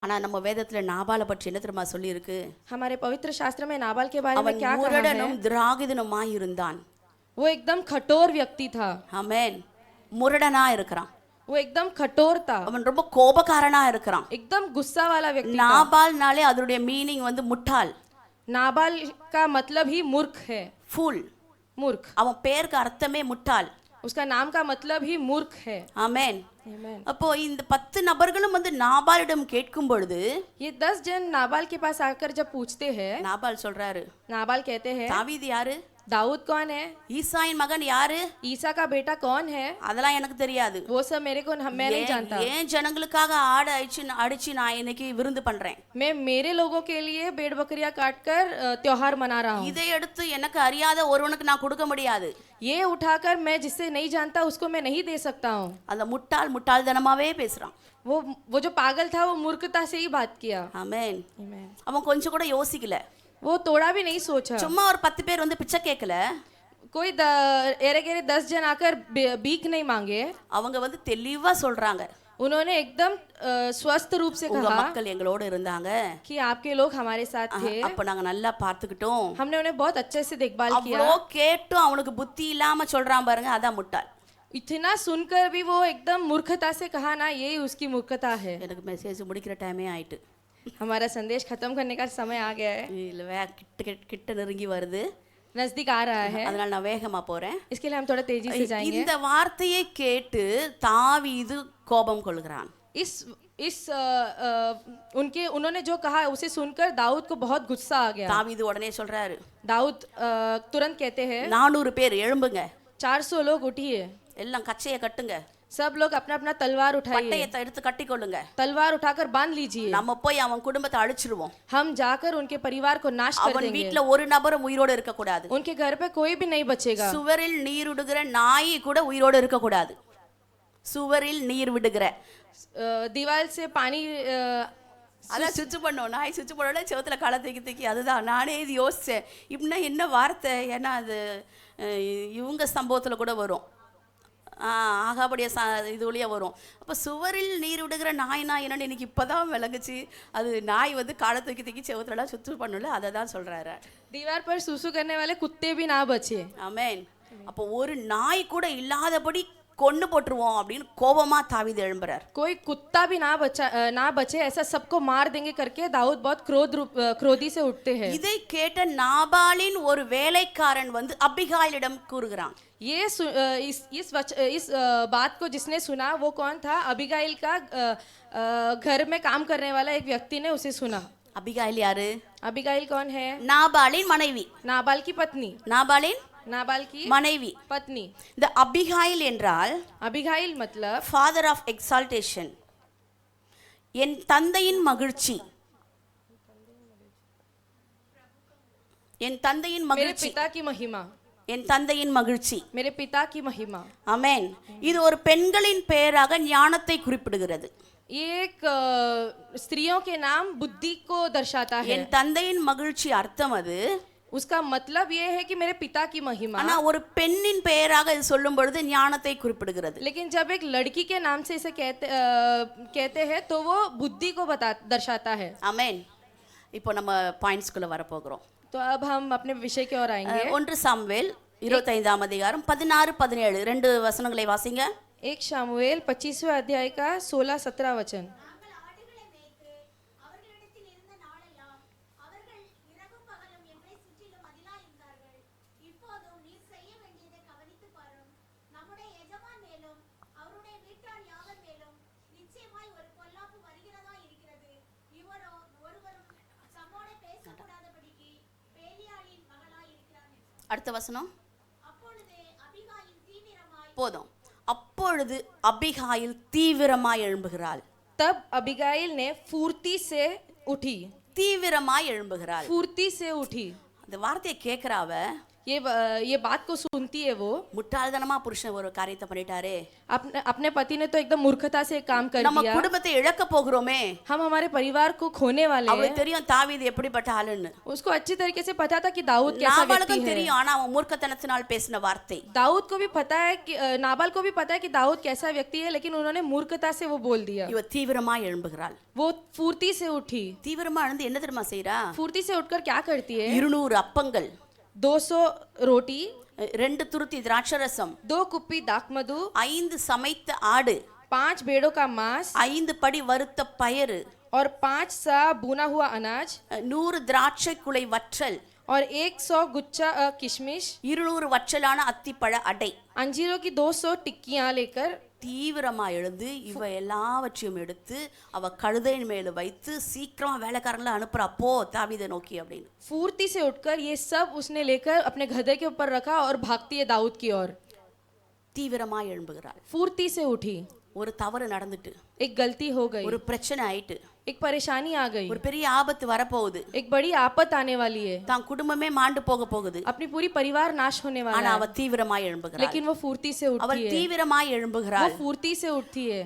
S1: ஆனா நம்ம வேதத்துல நாபால பற்றி என்ன தெரியுமா சொல்லி இருக்கு?
S5: हमारे पवित्र शास्त्र में नाबाल के बारे में
S1: அவன்
S5: क्या कहा है?
S1: முரடனும் திராகிதனுமாய் இருந்தான்.
S5: वो एकदम कठोर व्यक्ति था।
S1: ஆமென். முரடனா இருக்கிறான்.
S5: वो एकदम कठोर था,
S1: அவன் ரொம்ப கோபக்காரனா இருக்கிறான்.
S5: एकदम गुस्सा वाला व्यक्ति था।
S1: நாபால்னாலே அதோட மீனிங் வந்து முட்டாள்.
S5: नाबाल का मतलब ही मूर्ख है,
S1: ஃபூல்.
S5: मूर्ख।
S1: அவன் பேருக்கு அர்த்தமே முட்டாள்.
S5: उसका नाम का मतलब ही मूर्ख है।
S1: ஆமென்.
S5: Amen.
S1: அப்போ இந்த 10 நபர்களும் வந்து நாபாலிடம் கேட்கும் பொழுது
S5: ये 10 जन नाबाल के पास आकर जब पूछते हैं,
S1: நாபால் சொல்றாரு,
S5: नाबाल कहते हैं
S1: தாவீது யாரு,
S5: दाऊद कौन है,
S1: ஈசாயின் மகன் யாரு,
S5: ईसा का बेटा कौन है,
S1: அதெல்லாம் எனக்கு தெரியாது.
S5: वो सब मैं नहीं जानता।
S1: ஏன் ஜனங்களுக்காக ஆடு அடிச்சு நான் இன்னைக்கு விருந்து பண்றேன்.
S5: मैं मेरे लोगों के लिए भेड़ बकरियां काटकर त्योहार मना रहा हूँ।
S1: இதை எடுத்து எனக்கு அறியாத ஒருவனுக்கு நான் கொடுக்க முடியாது.
S5: ये उठाकर मैं जिससे नहीं जानता उसको मैं नहीं दे सकता हूँ।
S1: அந்த முட்டாள்தனமாவே பேசுறான்.
S5: वो जो पागल था वो मूर्खता से ही बात किया।
S1: ஆமென்.
S5: Amen.
S1: அவன் கொஞ்சம் கூட யோசிக்கல.
S5: वो थोड़ा भी नहीं सोचा।
S1: சும்மா ஒரு 10 பேர் வந்து பிச்சை கேட்கல.
S5: कोई एरे गेरे 10 जन आकर भीख नहीं मांगे।
S1: அவங்க வந்து தெளிவா சொல்றாங்க,
S5: उन्होंने एकदम स्वस्थ रूप से
S1: உங்க
S5: कहा
S1: மக்கள் எங்களோட இருந்தாங்க,
S5: कि आपके लोग हमारे साथ थे,
S1: அப்ப நாங்க நல்லா பார்த்துக்கிட்டோம்.
S5: हमने उन्हें बहुत अच्छे से देखभाल किया।
S1: அவ்வளோ கேட்டும் அவனுக்கு புத்தி இல்லாம சொல்றான் பாருங்க, அதான் முட்டாள்.
S5: इतना सुनकर भी वो एकदम मूर्खता से कहा ना, यही उसकी मूर्खता है।
S1: எனக்கு மெசேஜ் முடிக்கிற டைமே ஆயிட்டு.
S5: हमारा संदेश खत्म करने का समय आ गया है,
S1: இல்ல கிட்ட நெருங்கி வருது,
S5: नजदीक आ रहा है,
S1: அதனால நான் வேகமா போறேன்.
S5: इसके लिए हम थोड़ा तेजी से जाएंगे।
S1: இந்த வார்த்தையை கேட்டு தாவீது கோபம் கொள்கிறான்.
S5: इस उन्होंने जो कहा उसे सुनकर दाऊद को बहुत गुस्सा आ गया।
S1: தாவீது உடனே சொல்றாரு,
S5: दाऊद तुरंत कहते हैं
S1: 400 பேர் எழும்புங்க,
S5: 400 लोग उठिए,
S1: எல்லாம் கச்சையை கட்டுங்க,
S5: सब लोग अपना अपना तलवार उठाइए,
S1: பட்டயத்தை எடுத்து கட்டிக்கொள்ளுங்க,
S5: तलवार उठाकर बांध लीजिए,
S1: நம்ம போய் அவன் குடும்பத்தை அழிச்சிடுவோம்.
S5: हम जाकर उनके परिवार को नाश कर
S1: அவன்
S5: देंगे,
S1: வீட்ல ஒரு நபரும் உயிரோடு இருக்க கூடாது.
S5: उनके घर पे कोई भी नहीं बचेगा,
S1: சுவரில் நீர் விடுகிற நாய் கூட உயிரோடு இருக்க கூடாது. சுவரில் நீர் விடுகிற,
S5: दीवार से पानी
S1: அதான் சுவிட்ச் பண்ணோம், நாய் சுவிட்ச் பண்ணோட செவத்துல களை தூக்கி அதுதான். நானே இது யோசிச்சேன், இப்படின்னா என்ன வார்த்தை, ஏன்னா அது இவங்க சம்பவத்தில் கூட வரும், ஆகாபடிய இது வழியாக வரும். அப்போ சுவரில் நீர் விடுகிற நாய்னா என்னன்னு எனக்கு இப்போ தான் விளங்குச்சு. அது நாய் வந்து காலை தூக்கி செவத்துலலாம் சுற்று பண்ணல, அதை தான் சொல்கிறாரு.
S5: दीवार पर सूसू करने वाले कुत्ते भी ना बचे।
S1: ஆமென். அப்போ ஒரு நாய் கூட இல்லாதபடி கொண்டு போட்டுருவோம் அப்படின்னு கோபமா தாவீது எழும்புறார்.
S5: कोई कुत्ता भी ना बचे ऐसा सबको मार देंगे करके दाऊद बहुत क्रोधी से उठते हैं।
S1: இதை கேட்ட நாபாலின் ஒரு வேலைக்காரன் வந்து அபிகாயிலிடம் கூறுகிறான்.
S5: ये इस बात को जिसने सुना वो कौन था? अबीगाइल का घर में काम करने वाला एक व्यक्ति ने उसे सुना।
S1: அபிகாயில் யாரு?
S5: अबीगाइल कौन है?
S1: நாபாலின் மனைவி.
S5: नाबाल की पत्नी। नाबाल की
S1: மனைவி.
S5: पत्नी।
S1: இந்த அபிகாயில் என்றால்
S5: अबीगाइल मतलब
S1: ஃபாதர் ஆஃப் எக்ஸால்டேஷன், என் தந்தையின் மகிழ்ச்சி, என் தந்தையின்
S5: मेरे
S1: மகிழ்ச்சி,
S5: पिता की महिमा,
S1: என் தந்தையின் மகிழ்ச்சி.
S5: मेरे पिता की महिमा।
S1: ஆமென். இது ஒரு பெண்களின் பெயராக ஞானத்தை குறிப்பிடுகிறது.
S5: ये एक स्त्रियों के नाम बुद्धि को दर्शाता है।
S1: என் தந்தையின் மகிழ்ச்சி அர்த்தம் அது.
S5: उसका मतलब ये है कि मेरे पिता की महिमा।
S1: ஆனா ஒரு பெண்ணின் பெயராக இது சொல்லும் பொழுது ஞானத்தை குறிப்பிடுகிறது.
S5: लेकिन जब एक लड़की के नाम से इसे कहते हैं तो वो बुद्धि को दर्शाता है।
S1: ஆமென். இப்போ நம்ம பாயிண்ட்ஸ்குள்ள வர போகிறோம்.
S5: तो अब हम अपने विषय की ओर आएंगे।
S1: 1 சாமுவேல் 25ஆம் அதிகாரம் 16-17 ரெண்டு வசனங்களை வாசிங்க.
S5: 1 शामुएल 25वें अध्याय का 16-17 वचन।
S1: அடுத்த வசனம் போதும். அப்பொழுது அபிகாயில் தீவிரமாய் எழும்புகிறாள்.
S5: तब अबीगाइल ने फुर्ती से उठी।
S1: தீவிரமாய் எழும்புகிறாள்.
S5: फुर्ती से उठी।
S1: அந்த வார்த்தையை கேட்கிறாவ,
S5: ये बात को सुनती है वो।
S1: முட்டாள்தனமா புருஷன் ஒரு காரியத்தை பண்ணிட்டாரே,
S5: अपने पति ने तो एकदम मूर्खता से काम कर
S1: நம்ம
S5: दिया।
S1: குடும்பத்தை இழக்க போகிறோமே,
S5: हम हमारे परिवार को खोने वाले हैं।
S1: அவளுக்கு தெரியும் தாவீது எப்படிப்பட்ட ஆளுன்னு.
S5: उसको अच्छी तरीके से पता था कि दाऊद कैसा व्यक्ति
S1: நாபாலுக்கும்
S5: है।
S1: தெரியும், ஆனா அவன் மூர்க்கத்தனத்தினால் பேசின வார்த்தை.
S5: दाऊद को भी पता है कि नाबाल को भी पता है कि दाऊद कैसा व्यक्ति है, लेकिन उन्होंने मूर्खता से वो बोल दिया।
S1: இவ தீவிரமாய் எழும்புகிறாள்.
S5: वो फुर्ती से उठी।
S1: தீவிரமா எழுந்து என்ன தெரியுமா செய்றா?
S5: फुर्ती से उठकर क्या करती है?
S1: 200 அப்பங்கள்,
S5: 200 रोटी,
S1: 2 துருத்தி திராட்சரசம்,
S5: 2 कुप्पी दाखमधु,
S1: 5 சமைத்த ஆடு,
S5: 5 भेड़ों का मांस,
S1: 5 படி வறுத்த பயறு,
S5: और 5 सा भुना हुआ अनाज,
S1: 100 திராட்சை குலை வற்றல்,
S5: और 100 गुच्छा किशमिश,
S1: 200 வற்றலான அத்திப்பழ அடை.
S5: अंजीरों की 200 टिक्कियां लेकर
S1: தீவிரமா எழுந்து இவ எல்லாவற்றையும் எடுத்து அவ கழுதையின் மேல வைத்து சீக்கிரமா வேலைக்காரங்களை அனுப்புறா போ தாவீதை நோக்கி அப்படின்னு.
S5: फुर्ती से उठकर ये सब उसने लेकर अपने गधे के ऊपर रखा और भागती है दाऊद की ओर।
S1: தீவிரமா எழும்புகிறாள்.
S5: फुर्ती से उठी,
S1: ஒரு தவறு நடந்துட்டு,
S5: एक गलती हो गई,
S1: ஒரு பிரச்சனை ஆயிட்டு,
S5: एक परेशानी आ गई,
S1: ஒரு பெரிய ஆபத்து வரப்போகுது,
S5: एक बड़ी आफत आने वाली है,
S1: தான் குடும்பமே மாண்டு போக போகுது.
S5: अपनी पूरी परिवार नाश होने वाला
S1: ஆனா
S5: है,
S1: அவ தீவிரமா எழும்புகிறாள்.
S5: लेकिन वो फुर्ती से
S1: அவள்
S5: उठती है,
S1: தீவிரமா
S5: वो
S1: எழும்புகிறாள்.
S5: फुर्ती से उठती है।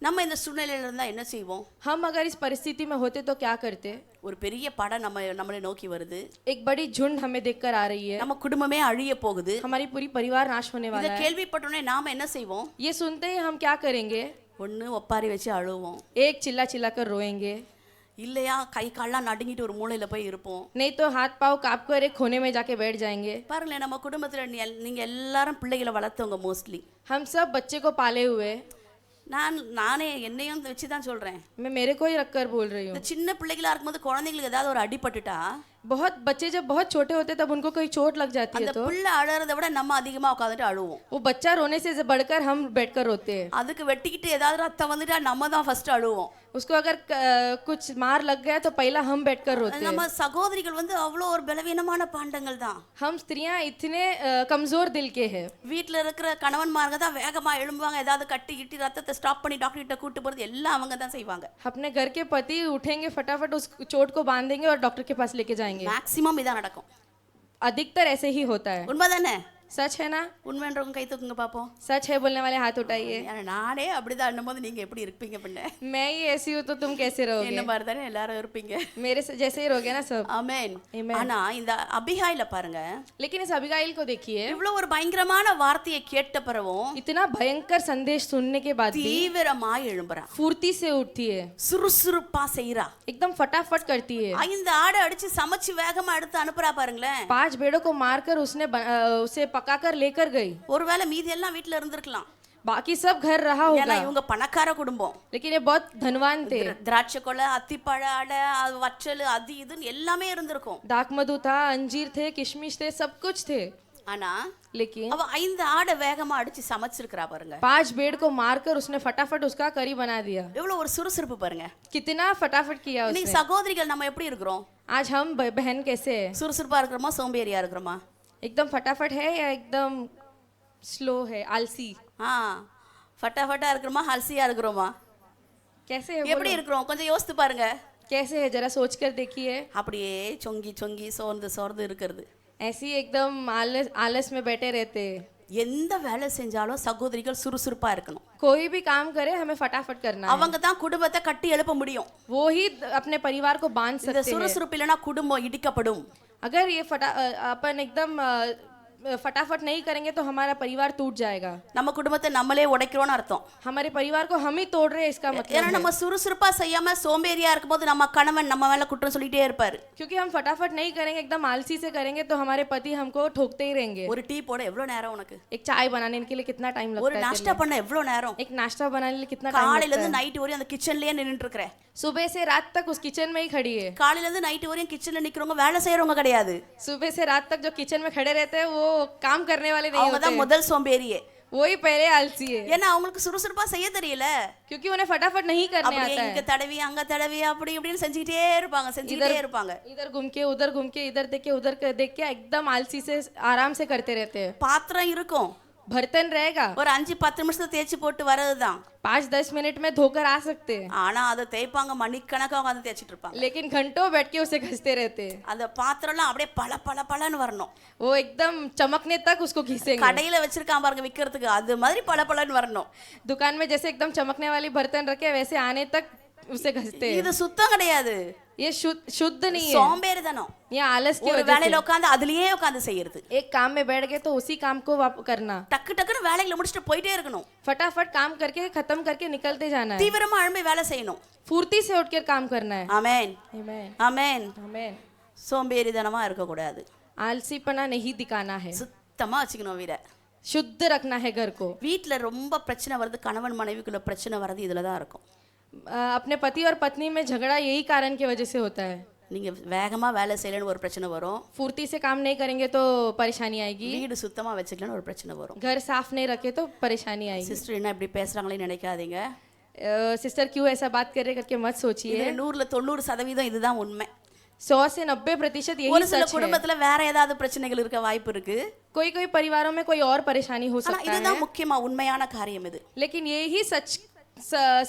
S1: நம்ம இந்த சூழ்நிலையில இருந்தா என்ன செய்வோம்?
S5: हम अगर इस परिस्थिति में होते तो क्या करते?
S1: ஒரு பெரிய படம் நம்மளை நோக்கி வருது,
S5: एक बड़ी झुंड हमें देखकर आ रही है,
S1: நம்ம குடும்பமே அழிய போகுது.
S5: हमारी पूरी परिवार नाश होने
S1: இத
S5: वाला है।
S1: கேள்விப்பட்டோனே நாம என்ன செய்வோம்?
S5: ये सुनते ही हम क्या करेंगे?
S1: ஒண்ணு ஒப்பாரி வச்சு அழுவோம்,
S5: एक चिल्ला चिल्ला कर रोएंगे,
S1: இல்லையா கை கால்லாம் நடுங்கிட்டு ஒரு மூலையில போய் இருப்போம்.
S5: नहीं तो हाथ पाँव काप कर एक कोने में जाके बैठ जाएंगे।
S1: பாருங்களேன், நம்ம குடும்பத்துல நீங்க எல்லாரும் பிள்ளைகளை வளர்த்தவங்க மோஸ்ட்லி.
S5: हम सब बच्चे को पाले हुए,
S1: நானே என்னையும் வச்சு தான் சொல்றேன்.
S5: मैं मेरे को ही रखकर बोल रही हूँ।
S1: இந்த சின்ன பிள்ளைகளா இருக்கும்போது குழந்தைங்களுக்கு ஏதாவது ஒரு அடிபட்டுட்டா
S5: बहुत बच्चे जब बहुत छोटे होते तब उनको कोई चोट लग जाती
S1: அந்த
S5: है तो
S1: பிள்ளை அழறதை விட நம்ம அதிகமா உட்காந்துட்டு அழுவோம்.
S5: वो बच्चा रोने से बढ़कर हम बैठकर रोते हैं।
S1: அதுக்கு வெட்டிக்கிட்டு ஏதாவது ரத்தம் வந்துட்டா நம்ம தான் ஃபர்ஸ்ட் அழுவோம்.
S5: उसको अगर कुछ मार लग गया तो पहला हम बैठकर रोते हैं।
S1: நம்ம சகோதரிகள் வந்து அவ்வளோ ஒரு பலவீனமான பாண்டங்கள் தான்.
S5: हम स्त्रियां इतने कमजोर दिल के हैं।
S1: வீட்டில் இருக்கிற கணவன்மார்க தான் வேகமா எழும்புவாங்க, ஏதாவது கட்டி கிட்டி ரத்தத்தை ஸ்டாப் பண்ணி டாக்டர் கிட்ட கூட்டு போறது எல்லாம் அவங்க தான் செய்வாங்க.
S5: अपने घर के पति उठेंगे, फटाफट उस चोट को बांधेंगे और डॉक्टर के पास लेके जाएंगे।
S1: மேக்ஸிமம் இதான் நடக்கும்.
S5: अधिकतर ऐसे ही होता है।
S1: உண்மைதானே?
S5: सच है ना?
S1: உண்மைன்றவங்க கை தூக்குங்க பாப்போம்.
S5: सच है बोलने वाले हाथ उठाइए।
S1: ஏன்னா நானே அப்படிதான் அண்ணும்போது நீங்க எப்படி இருப்பீங்க பின்ன?
S5: मैं ही ऐसी हूँ तो तुम कैसे
S1: என்ன
S5: रहोगे?
S1: மாதிரி தானே எல்லாரும் இருப்பீங்க.
S5: मेरे से जैसे ही रहोगे ना सब।
S1: ஆமென்.
S5: Amen.
S1: ஆனா இந்த அபிகாயில பாருங்க,
S5: लेकिन इस अबीगाइल को देखिए,
S1: இவ்வளவு ஒரு பயங்கரமான வார்த்தையை கேட்ட பிறகும்
S5: इतना भयंकर संदेश सुनने के बाद भी
S1: தீவிரமா எழும்புறா,
S5: फुर्ती से उठती है,
S1: சுறுசுறுப்பா செய்யறா.
S5: एकदम फटाफट करती है।
S1: 5 ஆடை அடிச்சு சமைச்சு வேகமா எடுத்து அனுப்புறா பாருங்களேன்.
S5: 5 भेड़ों को मारकर उसे पकाकर लेकर गई।
S1: ஒருவேளை மீதி எல்லாம் வீட்ல இருந்திருக்கலாம்,
S5: बाकी सब घर रहा
S1: ஏன்னா
S5: होगा,
S1: இவங்க பணக்கார குடும்பம்.
S5: लेकिन ये बहुत धनवान थे।
S1: திராட்சை கொலை, அத்திப்பழ அடை, வற்றல், அது இதுன்னு எல்லாமே இருந்திருக்கும்.
S5: दाक मधु था, अंजीर थे, किशमिश थे, सब कुछ थे।
S1: ஆனா
S5: लेकिन
S1: அவ 5 ஆடை வேகமா அடிச்சு சமைச்சிருக்கிறா பாருங்க.
S5: 5 भेड़ को मारकर उसने फटाफट उसका करी बना दिया।
S1: எவ்வளவு ஒரு சுறுசுறுப்பு பாருங்க.
S5: कितना फटाफट किया
S1: இன்னைக்கு
S5: उसने।
S1: சகோதரிகள் நம்ம எப்படி இருக்கிறோம்?
S5: आज हम बहन कैसे है?
S1: சுறுசுறுப்பா இருக்கிறோமா சோம்பேறியா இருக்கிறோமா?
S5: एकदम फटाफट है या एकदम स्लो है, आलसी?
S1: ஆ, ஃபட்டாஃபட்டா இருக்கிறோமா அலசியா இருக்கிறோமா?
S5: कैसे है
S1: எப்படி
S5: बोलो?
S1: இருக்கிறோம் கொஞ்சம் யோசித்து பாருங்க.
S5: कैसे है जरा सोच कर देखिए।
S1: அப்படியே சொங்கி சொங்கி சோர்ந்து சோர்ந்து இருக்கிறது.
S5: ऐसी एकदम आलस में बैठे रहते हैं।
S1: எந்த வேலை செஞ்சாலும் சகோதரிகள் சுறுசுறுப்பா இருக்கணும்.
S5: कोई भी काम करे हमें फटाफट करना है।
S1: அவங்க தான் குடும்பத்தை கட்டி எழுப்ப முடியும்.
S5: वो ही अपने परिवार को बांध
S1: இந்த
S5: सकते हैं।
S1: சுறுசுறுப்பு இல்லைன்னா குடும்பம் இடிக்கப்படும்.
S5: अगर ये अपन एकदम फटाफट नहीं करेंगे तो हमारा परिवार टूट जाएगा।
S1: நம்ம குடும்பத்தை நம்மளே உடைக்கிறோம்னு அர்த்தம்.
S5: हमारे परिवार को हम ही तोड़ रहे हैं, इसका
S1: ஏன்னா
S5: मतलब है।
S1: நம்ம சுறுசுறுப்பா செய்யாம சோம்பேறியா இருக்கும்போது நம்ம கணவன் நம்ம மேல குற்றம் சொல்லிட்டே இருப்பாரு.
S5: क्योंकि हम फटाफट नहीं करेंगे, एकदम आलसी से करेंगे तो हमारे पति हमको ठोकते ही रहेंगे।
S1: ஒரு டீ போட எவ்வளவு நேரம் உனக்கு?
S5: एक चाय बनाने के लिए कितना टाइम
S1: ஒரு
S5: लगता है?
S1: நாஷ்டா பண்ண எவ்வளவு நேரம்?
S5: एक नाश्ता बनाने के लिए कितना टाइम
S1: காலையில
S5: लगता
S1: இருந்து
S5: है?
S1: நைட் வரையும் அந்த கிச்சன்லயே நின்னுட்டு இருக்கறேன்.
S5: सुबह से रात तक उस किचन में ही खड़ी है।
S1: காலையில இருந்து நைட் வரையும் கிச்சன்ல நிக்கிறவங்க வேலை செய்யறவங்க கிடையாது.
S5: सुबह से रात तक जो किचन में खड़े रहते हैं वो काम करने वाले नहीं
S1: அவங்க
S5: होते
S1: தான்
S5: हैं।
S1: முதல் சோம்பேறியே.
S5: वही पहले आलसी है,
S1: ஏன்னா அவங்களுக்கு சுறுசுறுப்பா செய்ய தெரியல.
S5: क्योंकि उन्हें फटाफट नहीं करने
S1: அப்படியே
S5: आता
S1: இங்க
S5: है।
S1: தடவி அங்க தடவி அப்படி இப்படின்னு செஞ்சுக்கிட்டே இருப்பாங்க, செஞ்சுக்கிட்டே இருப்பாங்க.
S5: इधर घूम के इधर देख के उधर देख के एकदम आलसी से आराम से करते रहते हैं।
S1: பாத்திரம் இருக்கும்,
S5: बर्तन रहेगा,
S1: ஒரு 5-10 நிமிஷத்துல தேய்ச்சி போட்டு வரதுதான்.
S5: 5-10 मिनट में धोकर आ सकते हैं,
S1: ஆனா அதை தேய்ப்பாங்க, மணிக்கணக்கா உட்காந்து தேய்ச்சிட்டு இருப்பாங்க.
S5: लेकिन घंटों बैठ के उसे घिसते रहते हैं।
S1: அந்த பாத்திரம்லாம் அப்படியே பல பல பலன்னு வரணும்.
S5: वो एकदम चमकने तक उसको घिसेंगे।
S1: கடையில வச்சிருக்கான் பாருங்க விக்கிறதுக்கு, அது மாதிரி பல பலன்னு வரணும்.
S5: दुकान में जैसे एकदम चमकने वाली बर्तन रखे वैसे आने तक उसे घिसते हैं।
S1: இது சுத்தம் கிடையாது,
S5: ये शुद्ध नहीं है,
S1: சோம்பேறித்தனம்.
S5: ये आलस की
S1: ஒரு
S5: वजह
S1: வேலையில
S5: से।
S1: உட்காந்து அதுலயே உட்காந்து செய்யறது.
S5: एक काम में बैठ गए तो उसी काम को करना,
S1: டக்கு டக்குன்னு வேலைகளை முடிச்சுட்டு போயிட்டே இருக்கணும்.
S5: फटाफट काम करके खत्म करके निकलते जाना है।
S1: தீவிரமா எழும்பி வேலை செய்யணும்.
S5: फुर्ती से उठकर काम करना है।
S1: ஆமென்
S5: आमेन
S1: ஆமென்.
S5: आमेन।
S1: சோம்பேறித்தனமா இருக்கக்கூடாது,
S5: आलसीपना नहीं दिखाना है,
S1: சுத்தமா வச்சுக்கணும் வீட.
S5: शुद्ध रखना है घर को।
S1: வீட்டில் ரொம்ப பிரச்சனை வருது, கணவன் மனைவிக்குள்ள பிரச்சனை வருது, இதில் தான் இருக்கும்.
S5: अपने पति और पत्नी में झगड़ा यही कारण की वजह से होता है।
S1: நீங்க வேகமா வேலை செய்யலன்னு ஒரு பிரச்சனை வரும்,
S5: फुर्ती से काम नहीं करेंगे तो परेशानी आएगी,
S1: வீடு சுத்தமா வச்சுக்கலன்னு ஒரு பிரச்சனை வரும்.
S5: घर साफ नहीं रखे तो परेशानी आएगी।
S1: சிஸ்டர் என்ன இப்படி பேசுறாங்களே நினைக்காதீங்க.
S5: सिस्टर क्यों ऐसा बात कर रहे करके मत सोचिए।
S1: இதுல 100% இதுதான் உண்மை.
S5: 100 से 90% यही
S1: ஒரு சில
S5: सच है।
S1: குடும்பத்துல வேற ஏதாவது பிரச்சனைகள் இருக்க வாய்ப்பு இருக்கு.
S5: कोई कोई परिवारों में कोई और परेशानी हो
S1: ஆனா
S5: सकता है,
S1: இதுதான் முக்கியமா உண்மையான காரியம். இது
S5: लेकिन ये ही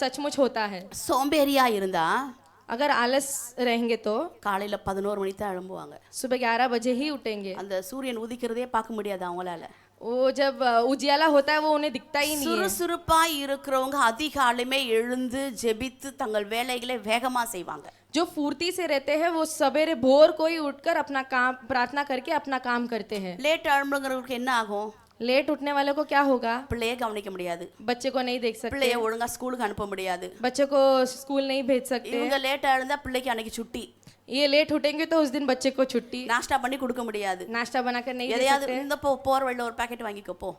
S5: सचमुच होता है।
S1: சோம்பேறியா இருந்தா
S5: अगर आलस रहेंगे तो
S1: காலையில 11 மணிக்கு தான் எழும்புவாங்க.
S5: सुबह 11 बजे ही उठेंगे।
S1: அந்த சூரியன் உதிக்கிறதே பார்க்க முடியாது அவங்களால.
S5: वो जब उजियाला होता है वो उन्हें दिखता ही नहीं है।
S1: சுறுசுறுப்பா இருக்கிறவங்க அதிகாலையுமே எழுந்து ஜெபித்து தங்கள் வேலைகளை வேகமா செய்வாங்க.
S5: जो फुर्ती से रहते हैं वो सवेरे भोर को ही उठकर अपना काम प्रार्थना करके अपना काम करते हैं।
S1: லேட் எழும்புறவங்களுக்கு என்ன ஆகும்?
S5: लेट उठने वालों को क्या होगा?
S1: பிள்ளைய கவனிக்க முடியாது,
S5: बच्चे को नहीं देख सकते,
S1: பிள்ளைய ஒழுங்கா ஸ்கூலுக்கு அனுப்ப முடியாது.
S5: बच्चे को स्कूल नहीं भेज सकते।
S1: இவங்க லேட்டா எழுந்தா பிள்ளைக்கு அன்னைக்கு சுட்டி,
S5: ये लेट उठेंगे तो उस दिन बच्चे को छुट्टी,
S1: நாஷ்டா பண்ணி கொடுக்க முடியாது.
S5: नाश्ता बनाकर नहीं दे
S1: எதையாவது
S5: सकते,
S1: இந்த போற வழியில ஒரு பாக்கெட் வாங்கிக்கோ போ.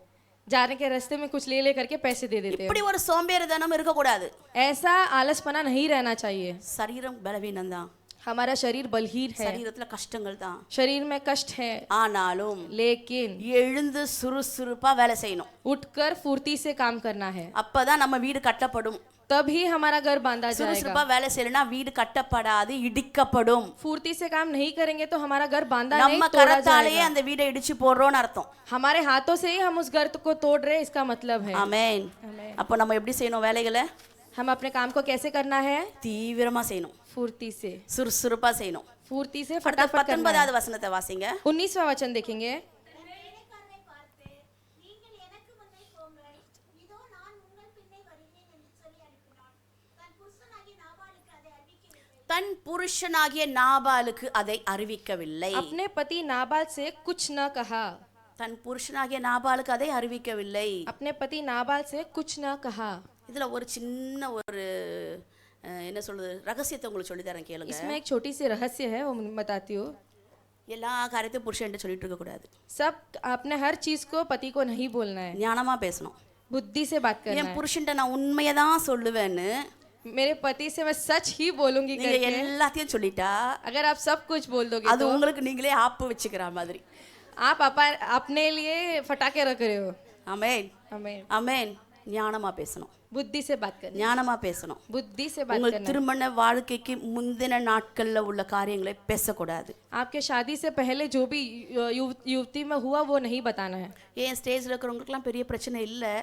S5: जाने के रास्ते में कुछ ले करके पैसे दे देते हैं।
S1: இப்படி ஒரு சோம்பேறித்தனம் இருக்க கூடாது.
S5: ऐसा आलसपना नहीं रहना चाहिए।
S1: சரீரம் பலவீனம் தான்,
S5: हमारा शरीर बलहीन है,
S1: சரீரத்துல கஷ்டங்கள் தான்.
S5: शरीर में कष्ट है,
S1: ஆனாலும்
S5: लेकिन
S1: எழுந்து சுறுசுறுப்பா வேலை செய்யணும்.
S5: उठकर फुर्ती से काम करना है,
S1: அப்பதான் நம்ம வீடு கட்டப்படும்.
S5: तभी हमारा घर बांधा जाएगा।
S1: சுறுசுறுப்பா வேலை செய்யலனா வீடு கட்டப்படாது, இடிக்கப்படும்.
S5: फुर्ती से काम नहीं करेंगे तो हमारा घर बांधा नहीं
S1: நம்ம
S5: तोड़ा
S1: கரத்தாலேயே
S5: जाएगा।
S1: அந்த வீடை இடிச்சு போடுறோம்னு அர்த்தம்.
S5: हमारे हाथों से ही हम उस घर को तोड़ रहे हैं, इसका मतलब है।
S1: ஆமென்.
S5: आमेन।
S1: அப்ப நம்ம எப்படி செய்யணும் வேலைகளை?
S5: हम अपने काम को कैसे करना है?
S1: தீவிரமா செய்யணும்,
S5: फुर्ती से,
S1: சுறுசுறுப்பா செய்யணும்.
S5: फुर्ती से
S1: அடுத்த
S5: फटाफट करना है।
S1: 19வது வசனத்தை வாசிங்க.
S5: 19वां वचन देखेंगे।
S1: தன் புருஷனாகிய நாபாலுக்கு அதை அறிவிக்கவில்லை.
S5: अपने पति नाबाल से कुछ न कहा,
S1: தன் புருஷனாகிய நாபாலுக்கு அதை அறிவிக்கவில்லை.
S5: अपने पति नाबाल से कुछ न कहा।
S1: இதுல ஒரு சின்ன ஒரு என்ன சொல்றது ரகசியத்தை உங்களுக்கு சொல்லி தரேன் கேளுங்க.
S5: इसमें एक छोटी सी रहस्य है, वो मैं बताती हूँ।
S1: எல்லா காரியத்தையும் புருஷன்ட்ட சொல்லிட்டு இருக்க கூடாது.
S5: सब अपने हर चीज को पति को नहीं बोलना है,
S1: ஞானமா பேசணும்.
S5: बुद्धि से बात करना
S1: என்
S5: है।
S1: புருஷன்ட்ட நான் உண்மையை தான் சொல்லுவேன்னு
S5: मेरे पति से मैं सच ही बोलूंगी
S1: நீங்க
S5: करके
S1: எல்லாத்தையும் சொல்லிட்டா
S5: अगर आप सब कुछ बोल दोगे
S1: அது
S5: तो
S1: உங்களுக்கு நீங்களே ஆப்பு வச்சுக்கிற மாதிரி.
S5: आप अपने लिए फटाके रख रहे हो।
S1: ஆமென்,
S5: हमें
S1: ஆமென். ஞானமா பேசணும்,
S5: बुद्धि से बात करना,
S1: ஞானமா பேசணும்.
S5: बुद्धि से बात
S1: உங்கள்
S5: करना।
S1: திருமண வாழ்க்கைக்கு முந்தின நாட்கள்ல உள்ள காரியங்களை பேசக்கூடாது.
S5: आपके शादी से पहले जो भी युवती में हुआ वो नहीं बताना है।
S1: ஏன் ஸ்டேஜ்ல இருக்கிறவங்களுக்குலாம் பெரிய பிரச்சனை இல்லை,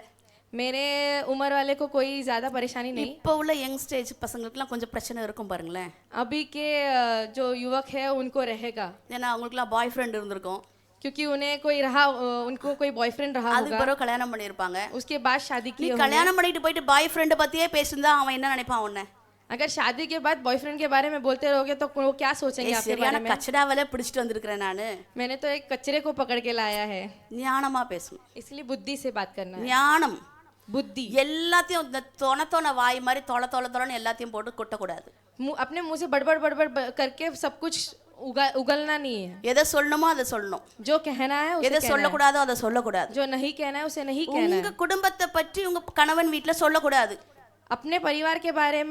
S5: मेरे उम्र वाले को कोई ज्यादा परेशानी नहीं।
S1: இப்போ உள்ள யங் ஸ்டேஜ் பசங்களுக்குலாம் கொஞ்சம் பிரச்சனை இருக்கும் பாருங்களேன்.
S5: अभी के जो युवक है उनको रहेगा,
S1: ஏன்னா அவங்களுக்குலாம் பாய் ஃப்ரெண்ட் இருந்திருக்கும்,
S5: क्योंकि उन्हें कोई रहा, उनको कोई बॉयफ्रेंड रहा
S1: அதுக்கு
S5: होगा,
S1: பிறகு கல்யாணம் பண்ணியிருப்பாங்க.
S5: उसके बाद शादी
S1: நீ
S5: की।
S1: கல்யாணம் பண்ணிட்டு போயிட்டு பாய் ஃப்ரெண்டை பத்தியே பேசியிருந்தா அவன் என்ன நினைப்பான் உன்னை?
S5: अगर शादी के बाद बॉयफ्रेंड के बारे में बोलते रहोगे तो वो क्या सोचेंगे आपके
S1: சரியான
S5: बारे में?
S1: கச்சடாவல பிடிச்சிட்டு வந்திருக்கிறேன் நானு.
S5: मैंने तो एक कचरे को पकड़ के लाया है,
S1: ஞானமா பேசணும்,
S5: इसलिए बुद्धि से बात करना है।
S1: ஞானம்.
S5: बुद्धि,
S1: எல்லாத்தையும் இந்த தொண வாய் மாதிரி தொலைன்னு எல்லாத்தையும் போட்டு கொட்டக்கூடாது.
S5: अपने मुंह से बड़बड़ बड़बड़ करके सब कुछ उगलना नहीं है।
S1: எதை சொல்லணுமோ அதை சொல்லணும்,
S5: जो कहना है उसे
S1: எதை
S5: कहना है,
S1: சொல்லக்கூடாதோ அதை சொல்லக்கூடாது.
S5: जो नहीं कहना है उसे नहीं कहना
S1: உங்க
S5: है।
S1: குடும்பத்தை பற்றி உங்க கணவன் வீட்டுல சொல்லக்கூடாது.
S5: अपने परिवार के बारे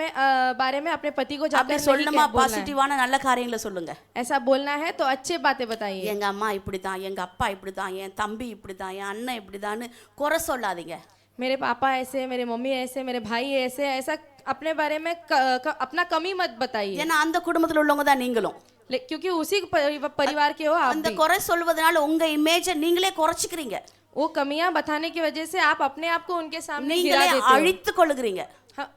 S5: में अपने पति को
S1: அப்படி
S5: जाकर नहीं
S1: சொல்லணுமா?
S5: बोलना है।
S1: பாசிட்டிவான நல்ல காரியங்களை சொல்லுங்க.
S5: ऐसा बोलना है तो अच्छे बातें बताइए।
S1: எங்க அம்மா இப்படிதான், எங்க அப்பா இப்படிதான், என் தம்பி இப்படிதான், என் அண்ணன் இப்படிதான்னு குறை சொல்லாதீங்க.
S5: मेरे पापा ऐसे, मेरे मम्मी ऐसे, मेरे भाई ऐसे, ऐसा अपने बारे में अपना कमी मत बताइए,
S1: ஏன்னா அந்த குடும்பத்துல உள்ளவங்க தான் நீங்களும்.
S5: क्योंकि उसी परिवार के हो आप
S1: அந்த
S5: भी।
S1: குறை சொல்வதனால உங்க இமேஜை நீங்களே குறைச்சிக்கிறீங்க,
S5: वो कमियां बताने की वजह से आप अपने आप को उनके सामने गिरा
S1: நீங்களே
S5: देते हो,
S1: அழித்து கொள்ளுகிறீங்க,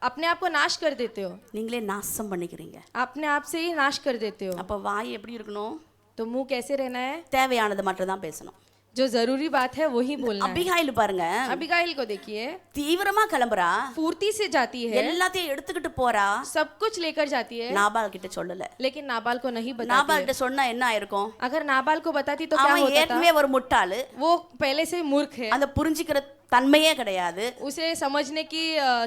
S5: अपने आप को नाश कर देते हो,
S1: நீங்களே நாசம் பண்ணிக்கிறீங்க.
S5: अपने आप से ही नाश कर देते हो।
S1: அப்ப வாய் எப்படி இருக்கணும்?
S5: तो मुंह कैसे रहना है?
S1: தேவையானது மட்டும் தான் பேசணும்.
S5: जो जरूरी बात है वही बोलना है।
S1: அபிகாயில் பாருங்க,
S5: अबिगाइल को देखिए,
S1: தீவிரமா கிளம்புறா,
S5: फुर्ती से जाती है,
S1: எல்லாத்தையும் எடுத்துக்கிட்டு போறா.
S5: सब कुछ लेकर जाती है,
S1: நாபால் கிட்ட சொல்லல.
S5: लेकिन नाबाल को नहीं बताती
S1: நாபால்
S5: है।
S1: கிட்ட சொன்னா என்ன ஆயிருக்கும்?
S5: अगर नाबाल को बताती तो क्या
S1: அவன்
S5: होता था?
S1: ஏற்கனவே ஒரு முட்டாளு,
S5: वो पहले से मूर्ख है,
S1: அந்த புரிஞ்சுக்கிற தன்மையே கிடையாது,
S5: उसे समझने की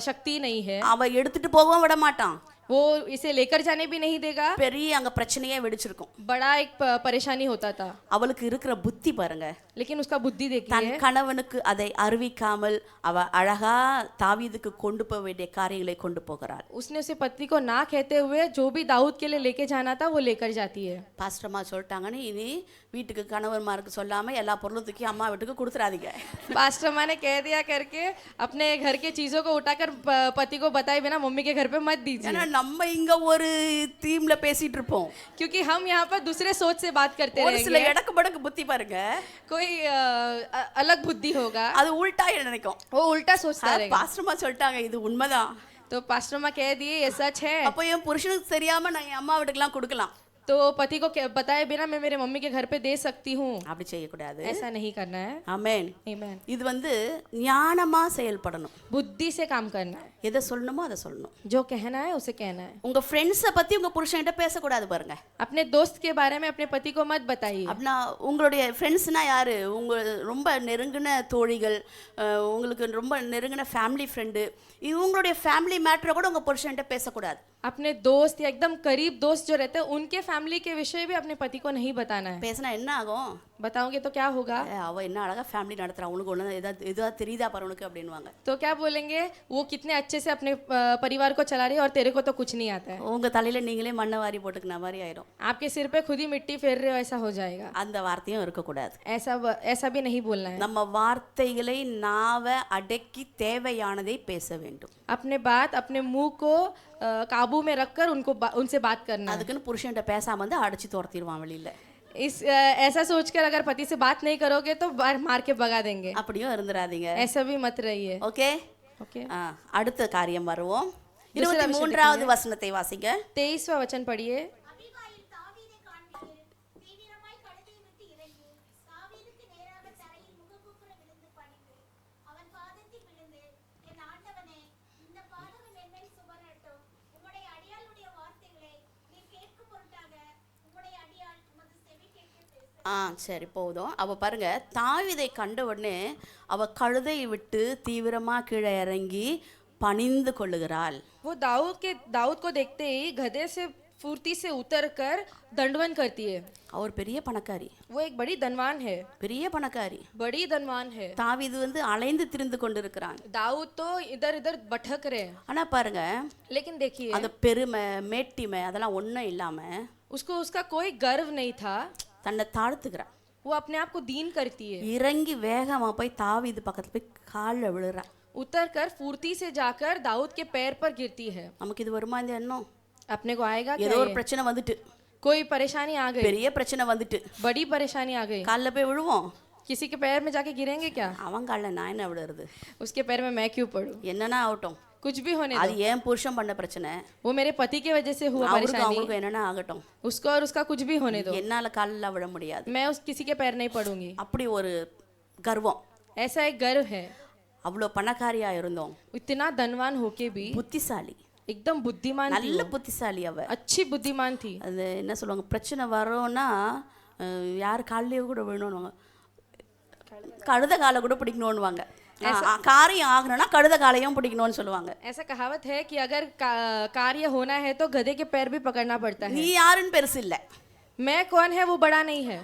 S5: शक्ति नहीं है,
S1: அவ எடுத்துட்டு போகவும் விட மாட்டான்.
S5: वो इसे लेकर जाने भी नहीं देगा।
S1: பெரிய அங்க பிரச்சனையே வெடிச்சிருக்கும்.
S5: बड़ा एक परेशानी होता था।
S1: அவளுக்கு இருக்கிற புத்தி பாருங்க.
S5: लेकिन उसका बुद्धि देखिए,
S1: தன் கணவனுக்கு அதை அறிவிக்காமல் அவ அழகா தாவீதுக்கு கொண்டு போக வேண்டிய காரியங்களை கொண்டு போகிறாள்.
S5: उसने उसे पत्नी को ना कहते हुए जो भी दाऊद के लिए लेके जाना था वो लेकर जाती है।
S1: பாஸ்டர்மா சொல்லிட்டாங்கன்னு இனி வீட்டுக்கு கணவன்மாருக்கு சொல்லாம எல்லா பொருளும் தூக்கி அம்மா வீட்டுக்கு கொடுத்துறாதீங்க.
S5: पास्टर माँ ने कह दिया करके अपने घर के चीजों को उठाकर पति को बताए बिना मम्मी के घर पे मत दीजिए।
S1: ஏன்னா நம்ம இங்க ஒரு தீம்ல பேசிட்டு இருப்போம்.
S5: क्योंकि हम यहाँ पर दूसरे सोच से बात करते
S1: ஒரு சில
S5: रहेंगे।
S1: எடக்கு படக்கு புத்தி பாருங்க.
S5: कोई अलग बुद्धि होगा,
S1: அது உல்டா நினைக்கும்.
S5: वो उल्टा सोचता रहेगा।
S1: பாஸ்டர்மா சொல்லிட்டாங்க இது உண்மைதான்.
S5: तो पास्टर माँ कह दिए ये सच है,
S1: அப்போ என் புருஷனுக்கு தெரியாம நான் என் அம்மா வீட்டுக்குலாம் கொடுக்கலாம்.
S5: तो पति को बताए बिना मैं मेरे मम्मी के घर पे दे सकती हूँ।
S1: அப்படி செய்யக்கூடாது.
S5: ऐसा नहीं करना है।
S1: ஆமென்.
S5: Amen।
S1: இது வந்து ஞானமா செயல்படணும்.
S5: बुद्धि से काम करना है,
S1: எதை சொல்லணுமோ அதை சொல்லணும்.
S5: जो कहना है उसे कहना है।
S1: உங்க ஃப்ரெண்ட்ஸை பத்தி உங்க புருஷன்கிட்ட பேசக்கூடாது பாருங்க.
S5: अपने दोस्त के बारे में अपने पति को मत बताइए।
S1: அப்படின்னா உங்களுடைய ஃப்ரெண்ட்ஸ்னா யாரு? உங்க ரொம்ப நெருங்கின தோழிகள், உங்களுக்கு ரொம்ப நெருங்கின ஃபேமிலி ஃப்ரெண்டு, இவங்களுடைய ஃபேமிலி மேட்டரை கூட உங்க புருஷன்கிட்ட பேசக்கூடாது.
S5: अपने दोस्त या एकदम करीब दोस्त जो रहते हैं उनके फैमिली के विषय भी अपने पति को नहीं बताना है।
S1: பேசினா என்ன ஆகும்?
S5: बताओगे तो क्या होगा?
S1: அவ என்ன அழகா ஃபேமிலி நடத்துறா, உனக்கு ஒன்று எதாவது தெரியுதா பாரு உனக்கு அப்படின்வாங்க.
S5: तो क्या बोलेंगे, वो कितने अच्छे से अपने परिवार को चला रही है और तेरे को तो कुछ नहीं आता है।
S1: உங்க தலையில நீங்களே மண்ணை வாரி போட்டுக்கின மாதிரி ஆயிடும்.
S5: आपके सिर पे खुद ही मिट्टी फेर रहे हो ऐसा हो जाएगा।
S1: அந்த வார்த்தையும் இருக்கக்கூடாது.
S5: ऐसा भी नहीं बोलना है।
S1: நம்ம வார்த்தைகளை நாவை அடக்கி தேவையானதை பேச வேண்டும்.
S5: अपने बात अपने मुंह को काबू में रखकर उनसे बात करना है।
S1: அதுக்குன்னு புருஷன்கிட்ட பேசாம வந்து அடிச்சு துரத்திடுவான் வெளியில.
S5: ऐसा सोचकर अगर पति से बात नहीं करोगे तो मार के भगा देंगे।
S1: அப்படியும் இருந்துராதீங்க.
S5: ऐसा भी मत रहिए।
S1: ஓகே.
S5: ओके।
S1: அடுத்த காரியம் வருவோம். 23வது வசனத்தை வாசிங்க.
S5: 23वां वचन पढ़िए।
S1: சரி போதும். அவ பாருங்க, தாவீதை கண்ட உடனே அவ கழுதையை விட்டு தீவிரமா கீழே இறங்கி பணிந்து கொள்ளுகிறாள்.
S5: वो दाऊद को देखते ही गधे से फुर्ती से उतरकर दंडवन करती है।
S1: அவர் பெரிய பணக்காரி.
S5: वो एक बड़ी धनवान है।
S1: பெரிய பணக்காரி.
S5: बड़ी धनवान है।
S1: தாவீது வந்து அலைந்து திரிந்து கொண்டிருக்கிறான்.
S5: दाऊद तो इधर इधर भटक रहे।
S1: ஆனா பாருங்க,
S5: लेकिन देखिए
S1: அந்த பெருமை மேட்டிமை அதெல்லாம் ஒன்றும் இல்லாம
S5: उसका कोई गर्व नहीं था।
S1: தன்னை தாழ்த்துக்கிறான்.
S5: वो अपने आप को दीन करती है।
S1: இறங்கி வேகமா போய் தாவீது பக்கத்துல போய் காலில் விழுறா.
S5: उतरकर फुर्ती से जाकर दाऊद के पैर पर गिरती है।
S1: நமக்கு இது வருமா இந்த எண்ணம்?
S5: अपने को आएगा क्या?
S1: ஏதோ ஒரு பிரச்சனை வந்துட்டு,
S5: कोई परेशानी आ गई,
S1: பெரிய பிரச்சனை வந்துட்டு,
S5: बड़ी परेशानी आ गई,
S1: காலில் போய் விழுவோம்.
S5: किसी के पैर में जाके गिरेंगे क्या?
S1: அவன் காலில் நான் என்ன விழுறது?
S5: उसके पैर में मैं क्यों पड़ूं?
S1: என்னன்னா ஆகட்டும்,
S5: कुछ भी होने
S1: அது
S5: दो।
S1: ஏன் புருஷன் பண்ண பிரச்சனை,
S5: वो मेरे पति की वजह से हुआ
S1: அவருக்கு
S5: परेशानी,
S1: அவங்களுக்கு என்னன்னா ஆகட்டும்,
S5: उसको और उसका कुछ भी होने दो।
S1: என்னால காலில் விழ முடியாது.
S5: मैं उस किसी के पैर नहीं पड़ूंगी।
S1: அப்படி ஒரு கர்வம்.
S5: ऐसा एक गर्व है।
S1: அவ்வளோ பணக்காரியா இருந்தோம்,
S5: इतना धनवान होके भी
S1: புத்திசாலி,
S5: एकदम बुद्धिमान थी।
S1: நல்ல
S5: वो
S1: புத்திசாலி அவ.
S5: अच्छी बुद्धिमान थी।
S1: அது என்ன சொல்லுவாங்க, பிரச்சனை வரோன்னா யார் காலிலேயே கூட விழணும்னுவாங்க, கழுத காலை கூட பிடிக்கணும்னுவாங்க. காரியம் ஆகணும்னா கழுத காலையும் பிடிக்கணும்னு சொல்லுவாங்க.
S5: ऐसा कहावत है कि अगर कार्य होना है तो गधे के पैर भी पकड़ना पड़ता है।
S1: நீ யாருன்னு பெருசு இல்ல,
S5: मैं कौन है वो बड़ा नहीं है।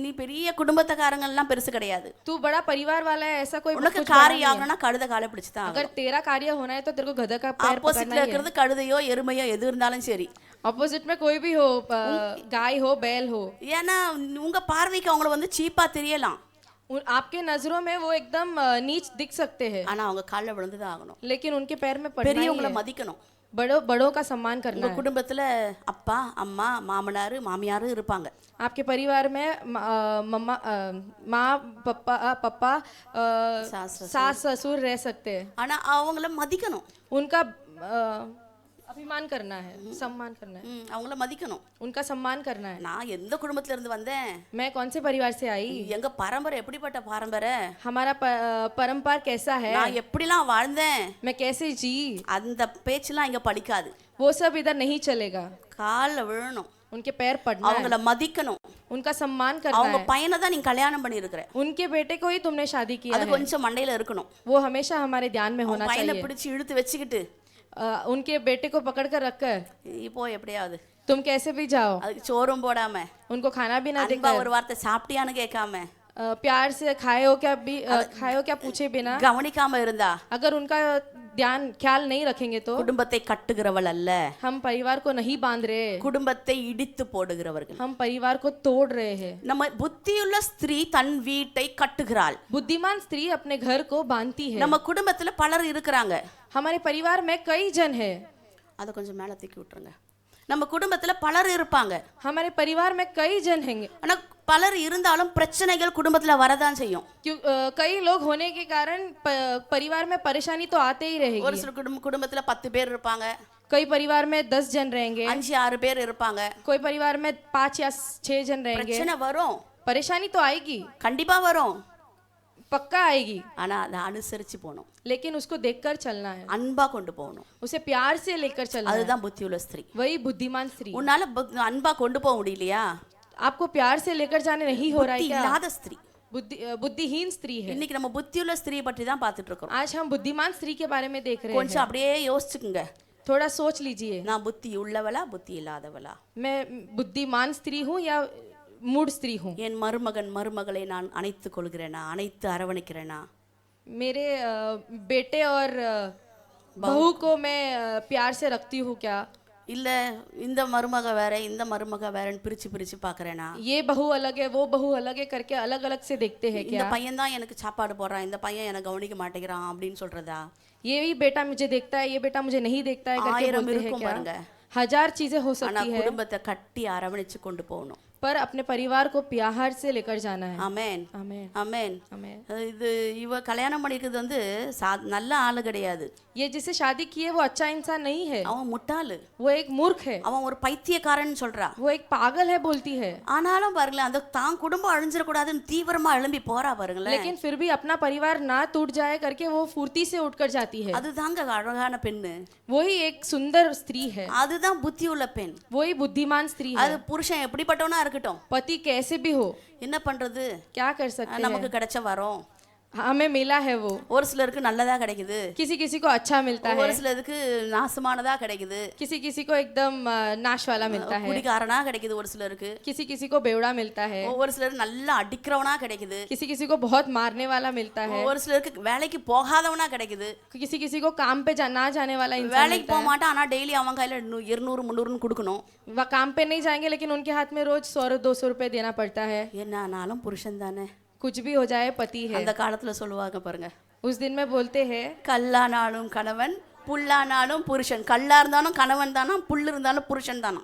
S1: நீ பெரிய குடும்பத்துக்காரங்கெல்லாம் பெருசு கிடையாது.
S5: तू बड़ा परिवार वाला है ऐसा कोई
S1: உனக்கு
S5: कुछ बड़ा नहीं
S1: காரியம்
S5: है।
S1: ஆகணும்னா கழுத காலை பிடிச்சுதான்.
S5: अगर तेरा कार्य होना है तो तेरे को गधा का पैर
S1: ஆப்போசிட்ல
S5: पकड़ना ही है।
S1: இருக்கிறது கழுதையோ எருமையோ எது இருந்தாலும் சரி.
S5: ऑपोजिट में कोई भी हो, गाय हो बैल हो,
S1: ஏன்னா உங்க பார்வைக்கு அவங்கள வந்து சீப்பா தெரியலாம்,
S5: आपके नजरों में वो एकदम नीच दिख सकते हैं,
S1: ஆனா அவங்க காலில் விழுந்துதான் ஆகணும்.
S5: लेकिन उनके पैर में पड़ना ही
S1: பெரியவங்களை
S5: है।
S1: மதிக்கணும்.
S5: बड़ों का सम्मान करना
S1: உங்க
S5: है।
S1: குடும்பத்துல அப்பா அம்மா மாமனாரு மாமியாரு இருப்பாங்க.
S5: आपके परिवार में माँ पापा सास ससुर रह सकते हैं,
S1: ஆனா அவங்கள மதிக்கணும்.
S5: उनका अभिमान करना है, सम्मान करना है,
S1: அவங்கள மதிக்கணும்.
S5: उनका सम्मान करना है।
S1: நான் எந்த குடும்பத்துல இருந்து வந்தேன்,
S5: मैं कौन से परिवार से आई,
S1: எங்க பரம்பரை எப்படிப்பட்ட பரம்பரை,
S5: हमारा परंपरा कैसा है,
S1: நான் எப்படிலாம் வாழ்ந்தேன்,
S5: मैं कैसे जी,
S1: அந்த பேச்செல்லாம் இங்க பலிக்காது.
S5: वो सब इधर नहीं चलेगा।
S1: காலில் விழணும்,
S5: उनके पैर पड़ना है,
S1: அவங்கள மதிக்கணும்.
S5: उनका सम्मान करना
S1: அவங்க
S5: है।
S1: பையனை தான் நீ கல்யாணம் பண்ணியிருக்கிற,
S5: उनके बेटे को ही तुमने शादी किया
S1: அது
S5: है,
S1: கொஞ்சம் மண்டையில இருக்கணும்.
S5: वो हमेशा हमारे ध्यान में होना
S1: பையனை
S5: चाहिए।
S1: பிடிச்சி இழுத்து வச்சுக்கிட்டு
S5: उनके बेटे को पकड़ कर रखकर
S1: இப்போ எப்படியாவது
S5: तुम कैसे भी जाओ,
S1: அதுக்கு சோறும் போடாம
S5: उनको खाना भी ना
S1: அன்பா
S5: देकर
S1: ஒரு வார்த்தை சாப்பிட்டியான்னு கேட்காம
S5: प्यार से खाए हो क्या पूछे बिना
S1: கவனிக்காம இருந்தா
S5: अगर उनका ध्यान ख्याल नहीं रखेंगे तो
S1: குடும்பத்தை கட்டுகிறவள் அல்ல,
S5: हम परिवार को नहीं बांध रहे,
S1: குடும்பத்தை இடித்து போடுகிறவர்கள்.
S5: हम परिवार को तोड़ रहे हैं।
S1: நம்ம புத்தியுள்ள ஸ்திரீ தன் வீட்டை கட்டுகிறாள்.
S5: बुद्धिमान स्त्री अपने घर को बांधती है।
S1: நம்ம குடும்பத்துல பலர் இருக்கிறாங்க,
S5: हमारे परिवार में कई जन है,
S1: அதை கொஞ்சம் மேல தூக்கி விட்டுருங்க. நம்ம குடும்பத்துல பலர் இருப்பாங்க,
S5: हमारे परिवार में कई जन हैंगे,
S1: ஆனா பலர் இருந்தாலும் பிரச்சனைகள் குடும்பத்துல வரதான் செய்யும்.
S5: कई लोग होने के कारण परिवार में परेशानी तो आते ही
S1: ஒரு
S5: रहेगी।
S1: சில குடும்பத்துல 10 பேர் இருப்பாங்க,
S5: कई परिवार में 10 जन रहेंगे,
S1: 5-6 பேர் இருப்பாங்க,
S5: कोई परिवार में 5 या 6 जन रहेंगे।
S1: பிரச்சனை வரும்,
S5: परेशानी तो आएगी,
S1: கண்டிப்பா வரும்.
S5: पक्का आएगी,
S1: ஆனா அதை அனுசரிச்சு போகணும்,
S5: लेकिन उसको देखकर चलना है,
S1: அன்பா கொண்டு போகணும்.
S5: उसे प्यार से लेकर चलना है।
S1: அதுதான் புத்தியுள்ள ஸ்திரீ.
S5: वही बुद्धिमान स्त्री।
S1: உன்னால அன்பா கொண்டு போக முடியலையா?
S5: आपको प्यार से लेकर जाने नहीं हो रहा है
S1: புத்தி
S5: क्या?
S1: இல்லாத ஸ்திரீ.
S5: बुद्धिहीन स्त्री है।
S1: இன்னைக்கு நம்ம புத்தியுள்ள ஸ்திரீ பற்றி தான் பார்த்துட்டு இருக்கோம்.
S5: आज हम बुद्धिमान स्त्री के बारे में देख रहे हैं।
S1: கொஞ்சம் அப்படியே யோசிச்சுக்குங்க,
S5: थोड़ा सोच लीजिए,
S1: நான் புத்தி உள்ளவளா புத்தி இல்லாதவளா?
S5: मैं बुद्धिमान स्त्री हूँ या मूढ़ स्त्री हूँ?
S1: என் மருமகளை நான் அணைத்துக் கொள்கிறேனா, அணைத்து அரவணைக்கிறேனா?
S5: मेरे बेटे और बहू को मैं प्यार से रखती हूँ क्या?
S1: இல்ல இந்த மருமக வேற இந்த மருமக வேறன்னு பிரிச்சு பிரிச்சு பாக்குறேனா?
S5: ये बहू अलग है वो बहू अलग है करके अलग अलग से देखते हैं
S1: இந்த
S5: क्या?
S1: பையன் தான் எனக்கு சாப்பாடு போடுறான், இந்த பையன் எனக்கு கவனிக்க மாட்டேங்கிறான் அப்படின்னு சொல்றதா?
S5: ये भी बेटा मुझे देखता है ये बेटा मुझे नहीं देखता है करके
S1: ஆயிரம்
S5: बोलते हैं
S1: இருக்கும்
S5: क्या?
S1: பாருங்க.
S5: 1000 चीजें हो
S1: ஆனா
S5: सकती है,
S1: குடும்பத்தை கட்டி அரவணைச்சு கொண்டு போகணும்.
S5: पर अपने परिवार को प्यार से लेकर जाना है।
S1: ஆமென்,
S5: आमेन
S1: ஆமென்.
S5: आमेन।
S1: இது இவ கல்யாணம் பண்ணிக்கிறது வந்து நல்ல ஆளு கிடையாது,
S5: ये जिसे शादी की है वो अच्छा इंसान नहीं है,
S1: அவன் முட்டாளு,
S5: वो एक मूर्ख है,
S1: அவன் ஒரு பைத்தியக்காரன் சொல்றா.
S5: वो एक पागल है बोलती है।
S1: ஆனாலும் பாருங்களேன், அந்த தான் குடும்பம் அழிஞ்சிடக்கூடாதுன்னு தீவிரமா எழும்பி போறா பாருங்களேன்.
S5: लेकिन फिर भी अपना परिवार ना टूट जाए करके वो फुर्ती से उठकर जाती है।
S1: அதுதாங்க அழகான பெண்ணு,
S5: वही एक सुंदर स्त्री है,
S1: அதுதான் புத்தி உள்ள பெண்.
S5: वही बुद्धिमान स्त्री
S1: அது
S5: है।
S1: புருஷன் எப்படிப்பட்டவனா இருக்கட்டும்,
S5: पति कैसे भी हो,
S1: என்ன பண்றது,
S5: क्या कर सकते
S1: நமக்கு
S5: हैं,
S1: கிடைச்ச வரோம்.
S5: हमें मिला है वो।
S1: ஒரு சிலருக்கு நல்லதா கிடைக்குது,
S5: किसी किसी को अच्छा मिलता है,
S1: ஒரு சிலருக்கு நாசமானதா கிடைக்குது,
S5: किसी किसी को एकदम नाश वाला मिलता है,
S1: குடிகாரனா கிடைக்குது, ஒரு சிலருக்கு
S5: किसी किसी को बेवड़ा मिलता है,
S1: ஒரு சிலர் நல்லா அடிக்கிறவனா கிடைக்குது,
S5: किसी किसी को बहुत मारने वाला मिलता है,
S1: ஒரு சிலருக்கு வேலைக்கு போகாதவனா கிடைக்குது,
S5: किसी किसी को काम पे ना जाने वाला इंसान
S1: வேலைக்கு
S5: मिलता
S1: போக
S5: है।
S1: மாட்டான், ஆனா டெய்லி அவன் கையில 200-300 கொடுக்கணும்.
S5: वह काम पे नहीं जाएंगे लेकिन उनके हाथ में रोज 100-200 रुपए देना पड़ता है।
S1: என்னானாலும் புருஷன் தானே.
S5: कुछ भी हो जाए पति है।
S1: அந்த காலத்துல சொல்லுவாங்க பாருங்க,
S5: उस दिन में बोलते हैं
S1: கல்லானாலும் கணவன் புல்லானாலும் புருஷன். கல்லா இருந்தாலும் கணவன் தானா, புல் இருந்தாலும் புருஷன் தானா.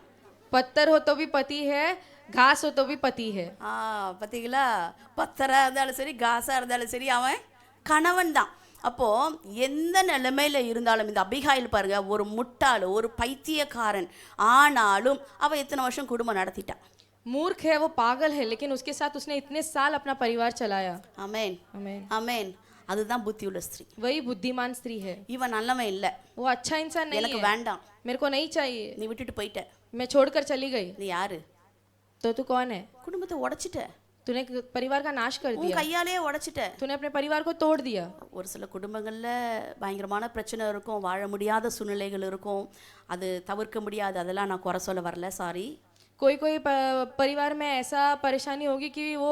S5: पत्थर हो तो भी पति है, घास हो तो भी पति है।
S1: பார்த்தீங்களா, பத்தரா இருந்தாலும் சரி காசா இருந்தாலும் சரி அவன் கணவன் தான். அப்போ எந்த நிலைமையில இருந்தாலும் இந்த அபிகாயில் பாருங்க, ஒரு முட்டாள் ஒரு பைத்தியக்காரன், ஆனாலும் அவ எத்தனை வருஷம் குடும்பம் நடத்திட்டான்.
S5: मूर्ख है वो पागल है लेकिन उसके साथ उसने इतने साल अपना परिवार चलाया।
S1: ஆமென்,
S5: आमेन।
S1: ஆமென். அதுதான் புத்தி உள்ள ஸ்திரீ.
S5: वही बुद्धिमान स्त्री है।
S1: இவன் நல்லவன் இல்ல,
S5: वो अच्छा इंसान नहीं
S1: எனக்கு
S5: है,
S1: வேண்டாம்,
S5: मेरे को नहीं चाहिए,
S1: நீ விட்டுட்டு போயிட்ட.
S5: मैं छोड़कर चली गई।
S1: நீ யாரு?
S5: तो तू कौन है?
S1: குடும்பத்தை உடைச்சிட்ட,
S5: तूने परिवार का नाश कर
S1: உன்
S5: दिया,
S1: கையாலே உடைச்சிட்ட.
S5: तूने अपने परिवार को तोड़ दिया।
S1: ஒரு சில குடும்பங்கள்ல பயங்கரமான பிரச்சனை இருக்கும், வாழ முடியாத சூழ்நிலைகள் இருக்கும், அது தவிர்க்க முடியாது. அதெல்லாம் நான் குறை சொல்ல வரல, சாரி.
S5: कोई कोई परिवार में ऐसा परेशानी होगी कि वो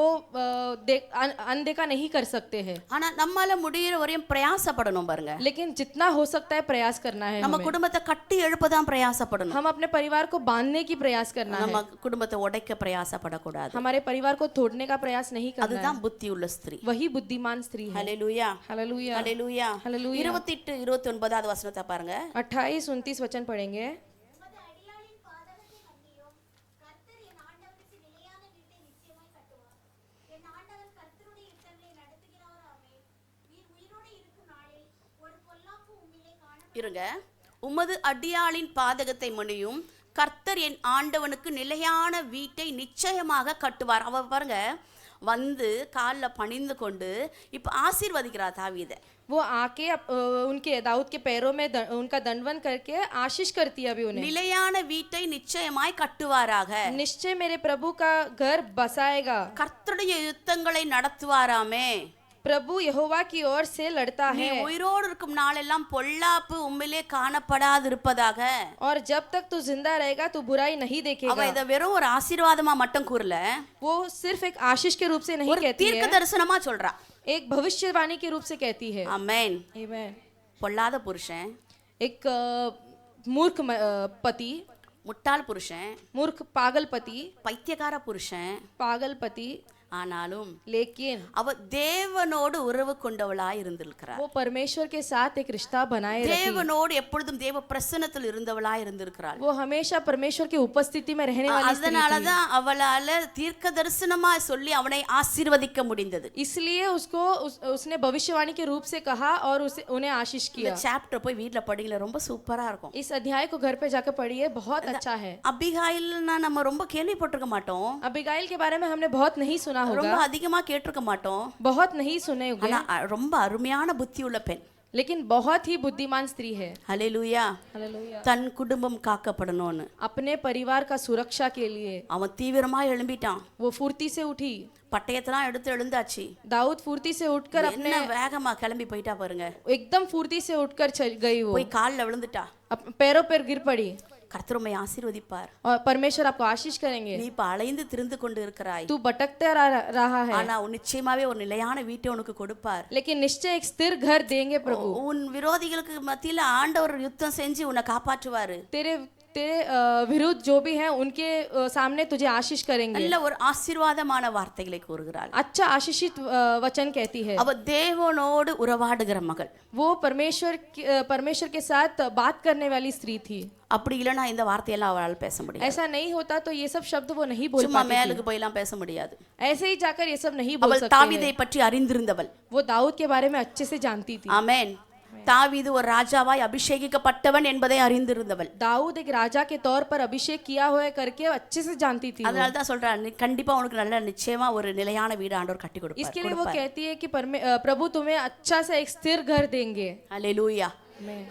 S5: अनदेखा नहीं कर सकते हैं,
S1: ஆனா நம்மால முடியிற வரையும் பிரயாசப்படணும் பாருங்க.
S5: लेकिन जितना हो सकता है प्रयास करना है
S1: நம்ம
S5: हमें।
S1: குடும்பத்தை கட்டி எழுப்பதான் பிரயாசப்படணும்,
S5: हम अपने परिवार को बांधने की प्रयास करना है,
S1: நம்ம குடும்பத்தை உடைக்க பிரயாசப்படக்கூடாது.
S5: हमारे परिवार को तोड़ने का प्रयास नहीं करना है।
S1: அதுதான் புத்தி உள்ள ஸ்திரீ.
S5: वही बुद्धिमान स्त्री है।
S1: ஹல்லேலூயா,
S5: हालेलुया।
S1: ஹல்லேலூயா.
S5: ஹல்லேலூயா.
S1: 28-29வது வசனத்தை பாருங்க.
S5: 28-29 वचन पढ़ेंगे।
S1: இருங்க. உமது அடியாளின் பாதகத்தை மன்னியும், கர்த்தர் என் ஆண்டவனுக்கு நிலையான வீட்டை நிச்சயமாக கட்டுவார். அவ பாருங்க வந்து காலில் பணிந்து கொண்டு இப்ப ஆசீர்வதிக்கிறார் தாவீதை.
S5: वो आके उनके दाऊद के पैरों में उनका दंडवन करके आशीष करती है अभी उन्हें।
S1: நிலையான வீட்டை நிச்சயமாய் கட்டுவாராக,
S5: निश्चय मेरे प्रभु का घर बसाएगा,
S1: கர்த்தருடைய யுத்தங்களை நடத்துவாராமே.
S5: प्रभु यहोवा की ओर से लड़ता
S1: நீ
S5: है
S1: உயிரோடு இருக்கும் நாளெல்லாம் பொல்லாப்பு உண்மையிலே காணப்படாது இருப்பதாக.
S5: और जब तक तू जिंदा रहेगा तू बुराई नहीं
S1: அவ
S5: देखेगा।
S1: இத வெறும் ஒரு ஆசீர்வாதமா மட்டும் கூறல,
S5: वो सिर्फ एक आशीष के रूप से नहीं
S1: ஒரு
S5: कहती
S1: தீர்க்க
S5: है,
S1: தரிசனமா சொல்றா.
S5: एक भविष्यवाणी के रूप से कहती है।
S1: ஆமென்.
S5: Amen।
S1: பொல்லாத புருஷன்,
S5: एक मूर्ख पति,
S1: முட்டாள் புருஷன்,
S5: मूर्ख पागल पति,
S1: பைத்தியக்கார புருஷன்,
S5: पागल पति,
S1: ஆனாலும்
S5: लेकिन
S1: அவ தேவனோடு உறவு கொண்டவளாய் இருந்திருக்கிறார்.
S5: वो परमेश्वर के साथ एक रिश्ता बनाए रखी।
S1: தேவனோடு எப்பொழுதும் தேவ பிரசன்னத்தில் இருந்தவளாய் இருந்திருக்கிறாள்.
S5: वो हमेशा परमेश्वर की उपस्थिति में रहने वाली स्त्री थी।
S1: அதனாலதான் அவளால தீர்க்க தரிசனமா சொல்லி அவனை ஆசீர்வதிக்க முடிந்தது.
S5: इसलिए उसको उसने भविष्यवाणी के रूप से कहा और उन्हें आशीष
S1: இந்த
S5: किया।
S1: சாப்டர் போய் வீட்ல படிக்கல, ரொம்ப சூப்பரா இருக்கும்.
S5: इस अध्याय को घर पे जाकर पढ़िए, बहुत अच्छा है।
S1: அபிகாயில்னா நம்ம ரொம்ப கேள்விப்பட்டிருக்க மாட்டோம்,
S5: अबीगाइल के बारे में हमने बहुत नहीं सुना
S1: ரொம்ப
S5: होगा,
S1: அதிகமா கேட்டிருக்க மாட்டோம்.
S5: बहुत नहीं सुने होंगे,
S1: ஆனா ரொம்ப அருமையான புத்தி உள்ள பெண்.
S5: लेकिन बहुत ही बुद्धिमान स्त्री है।
S1: ஹல்லேலூயா.
S5: हालेलुया।
S1: தன் குடும்பம் காக்கப்படணும்னு
S5: अपने परिवार का सुरक्षा के लिए
S1: அவன் தீவிரமா எழும்பிட்டான்.
S5: वो फुर्ती से उठी।
S1: பட்டயத்தெல்லாம் எடுத்து எழுந்தாச்சு.
S5: दाऊद फुर्ती से उठकर अपने
S1: என்ன வேகமா கிளம்பி போயிட்டா பாருங்க.
S5: एकदम फुर्ती से उठकर चल गई, वो
S1: போய் கால்ல விழுந்துட்டா.
S5: पैरों पर गिर पड़ी।
S1: கர்த்தர் உம்மை ஆசீர்வதிப்பார்.
S5: और परमेश्वर आपको आशीष करेंगे।
S1: நீ இப்ப அலைந்து திரிந்து கொண்டு இருக்கிறாய்,
S5: तू भटकते रहा है,
S1: ஆனா நிச்சயமாவே ஒரு நிலையான வீட்டை உனக்கு கொடுப்பார்.
S5: लेकिन निश्चय एक स्थिर घर देंगे प्रभु।
S1: உன் விரோதிகளுக்கு மத்தியில ஆண்டவர் யுத்தம் செஞ்சு உன்னை காப்பாற்றுவாரு.
S5: तेरे तेरे विरुद्ध जो भी हैं उनके सामने तुझे आशीष करेंगे।
S1: நல்ல ஒரு ஆசீர்வாதமான வார்த்தைகளை கூறுகிறாள்.
S5: अच्छा आशीषित वचन कहती है।
S1: அவ தேவனோடு உறவாடுகிற மகள்.
S5: वो परमेश्वर के साथ बात करने वाली स्त्री थी।
S1: அப்படி இல்லைன்னா இந்த வார்த்தையெல்லாம் அவளால் பேச முடியாது.
S5: ऐसा नहीं होता तो ये सब शब्द वो नहीं बोल
S1: சும்மா
S5: पाती
S1: மேலுக்கு போயெல்லாம் பேச முடியாது.
S5: थी। ऐसे ही जाकर ये सब नहीं बोल
S1: அவள்
S5: सकते
S1: தாவீதை
S5: हैं।
S1: பற்றி அறிந்திருந்தவள்.
S5: वो दाऊद के बारे में अच्छे से जानती थी।
S1: ஆமென். தாவீது ஒரு ராஜாவாய் அபிஷேகிக்கப்பட்டவன் என்பதை அறிந்திருந்தவள்.
S5: दाऊद एक राजा के तौर पर अभिषेक किया हुआ है करके अच्छे से जानती थी।
S1: அதனால தான் சொல்றான், கண்டிப்பா உனக்கு நல்ல நிச்சயமா ஒரு நிலையான வீடு ஆண்டவர் கட்டி கொடுப்பார்.
S5: इसके लिए वो कहती है कि प्रभु तुम्हें अच्छा सा एक स्थिर घर देंगे।
S1: ஹல்லேலூயா.